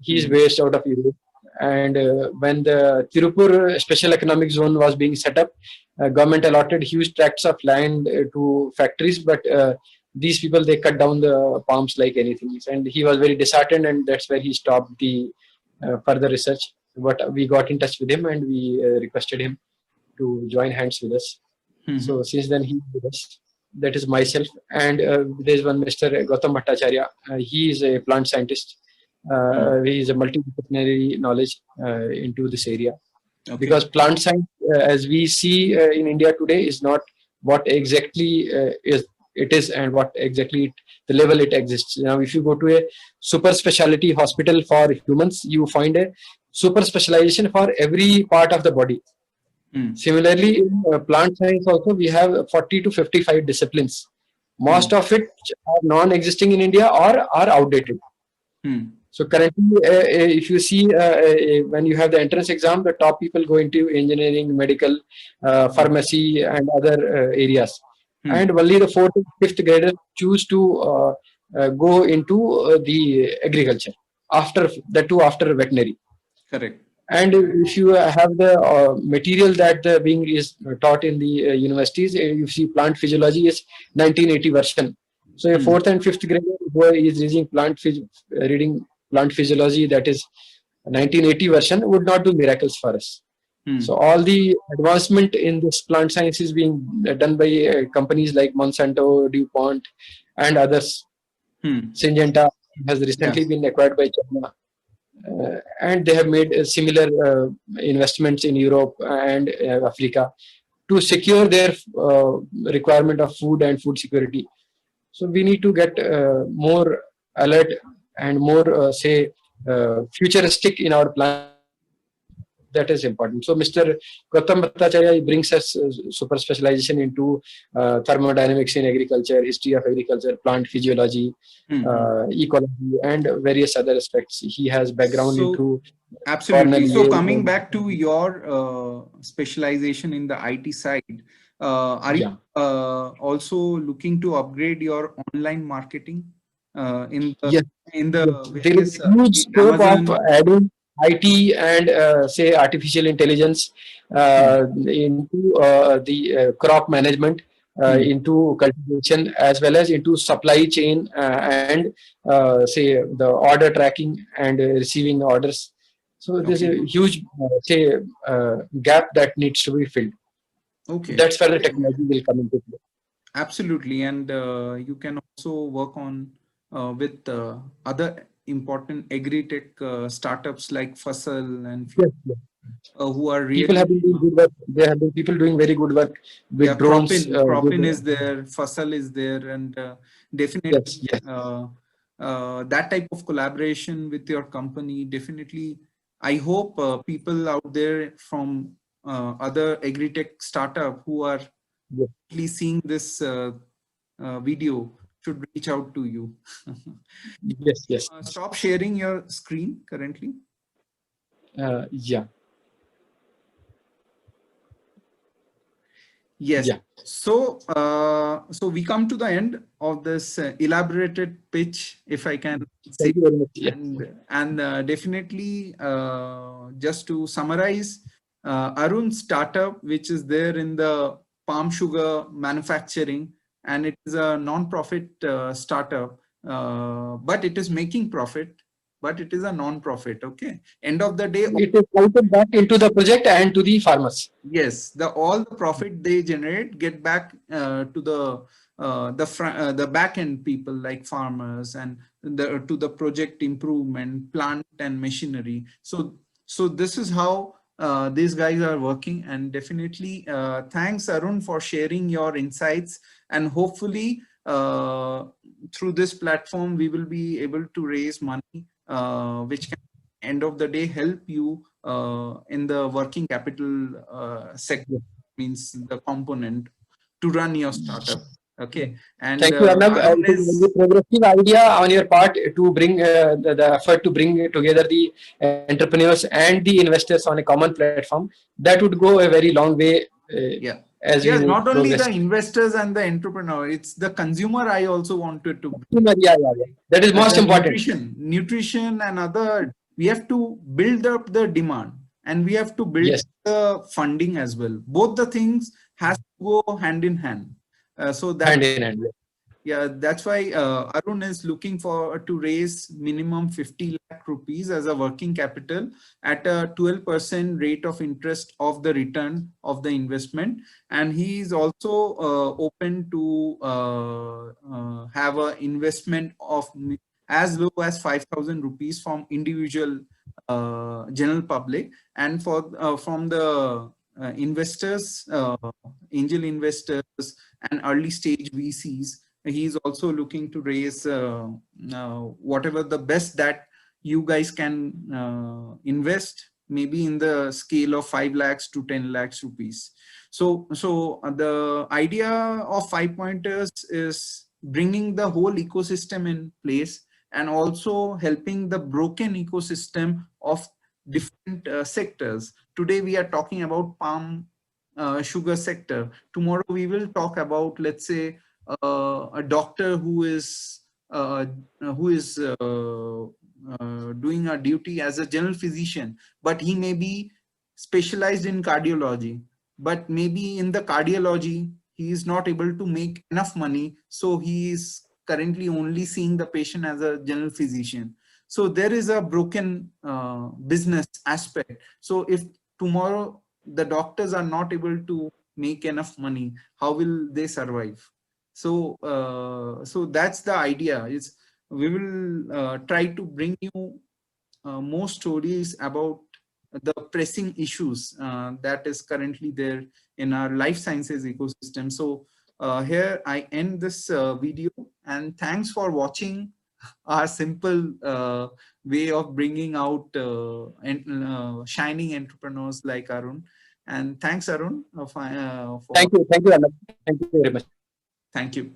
He is based out of Europe. And when the Tirupur Special Economic Zone was being set up, government allotted huge tracts of land to factories, but these people, they cut down the palms like anything. And he was very disheartened, and that's where he stopped the further research. But we got in touch with him, and we requested him to join hands with us. So since then he's with us. That is myself, and there's one Mr. Gautam Bhattacharya. He is a plant scientist. He is a multidisciplinary knowledge into this area. Okay. Because plant science, as we see in India today, is not what exactly it is and what exactly the level it exists. Now, if you go to a super specialty hospital for humans, you find a super specialization for every part of the body. Similarly, in plant science also, we have 40 to 55 disciplines. Most of it are non-existing in India or are outdated. So currently, if you see when you have the entrance exam, the top people go into engineering, medical, pharmacy, and other areas. And only the 4th and 5th graders choose to go into the agriculture after veterinary. Correct. And if you have the material that being is taught in the universities, you see plant physiology is 1980 version. So a 4th and 5th grader who is reading plant physiology, that is 1980 version, would not do miracles for us. So all the advancement in this plant science is being done by companies like Monsanto, DuPont, and others. Syngenta has recently been acquired by China. And they have made similar investments in Europe and Africa to secure their requirement of food and food security. So we need to get more alert and more futuristic in our plan. that is important. So Mr. Gautam Bhattacharya brings us super specialization into thermodynamics in agriculture, history of agriculture, plant physiology, ecology, and various other aspects. He has background So, into absolutely. Cornell, So Yale, coming and back to your specialization in the IT side, are you yeah. Also looking to upgrade your online marketing in the Yes, yes. There is various huge scope of Amazon? adding IT and say artificial intelligence into the crop management, Hmm. into cultivation, as well as into supply chain and say the order tracking and receiving orders. So there's Okay. a huge say gap that needs to be filled. Okay. That's where the technology will come into play. Absolutely, and you can also work on with other important agri-tech startups like Fasal and Yes, yes. who are People really have been doing good work. There have been people doing very good work yeah, with drones. Cropin is there, Fasal is there, and Yes, definitely yes. that type of collaboration with your company definitely. I hope people out there from other agri-tech startup who are Yes, actually seeing this video should reach out to you. yes, yes. Stop sharing your screen currently. Yeah, Yes. yeah. So, so we come to the end of this elaborated pitch, if I can say, Thank you very much. Yeah. and definitely just to summarize, Arun's startup, which is there in the palm sugar manufacturing, and it is a non-profit startup, but it is making profit, but it is a non-profit. Okay. End of the day, It is counted back into the project and to the farmers. yes, the all the profit they generate get back to the back end people like farmers and to the project improvement, plant and machinery. So this is how these guys are working, and definitely thanks Arun for sharing your insights, and hopefully through this platform we will be able to raise money which can end of the day help you in the working capital sector, means the component to run your startup. Okay, and Thank you, Arnab. Arun It is a very is progressive idea on your part to bring the effort to bring together the entrepreneurs and the investors on a common platform. That would go a very long way yeah. as we Yes, move not only the progress. investors and the entrepreneur, it's the consumer I also wanted to Yeah, yeah, yeah. That is most the important. nutrition and other, we have to build up the demand and we have to build Yes. the funding as well. Both the things has to go hand in hand. So that Hand in hand. yeah, that's why Arun is looking for to raise minimum 50 lakh rupees as a working capital at a 12% rate of interest of the return of the investment. And he is also open to have an investment of as low as 5,000 rupees from individual general public, and for from the investors, angel investors and early stage VCs. He's also looking to raise whatever the best that you guys can invest, maybe in the scale of 5 lakhs to 10 lakhs rupees. So the idea of 5 pointers is bringing the whole ecosystem in place and also helping the broken ecosystem of different sectors. Today we are talking about palm sugar sector. Tomorrow we will talk about, let's say, a doctor uh, who is doing a duty as a general physician, but he may be specialized in cardiology, but maybe in the cardiology he is not able to make enough money, so he is currently only seeing the patient as a general physician. So there is a broken business aspect. So if tomorrow the doctors are not able to make enough money, how will they survive? So that's the idea. Is we will try to bring you more stories about the pressing issues that is currently there in our life sciences ecosystem. So here I end this video, and thanks for watching our simple way of bringing out shining entrepreneurs like Arun. And thanks, Arun, for Thank you, Arnab. Thank you very much. thank you.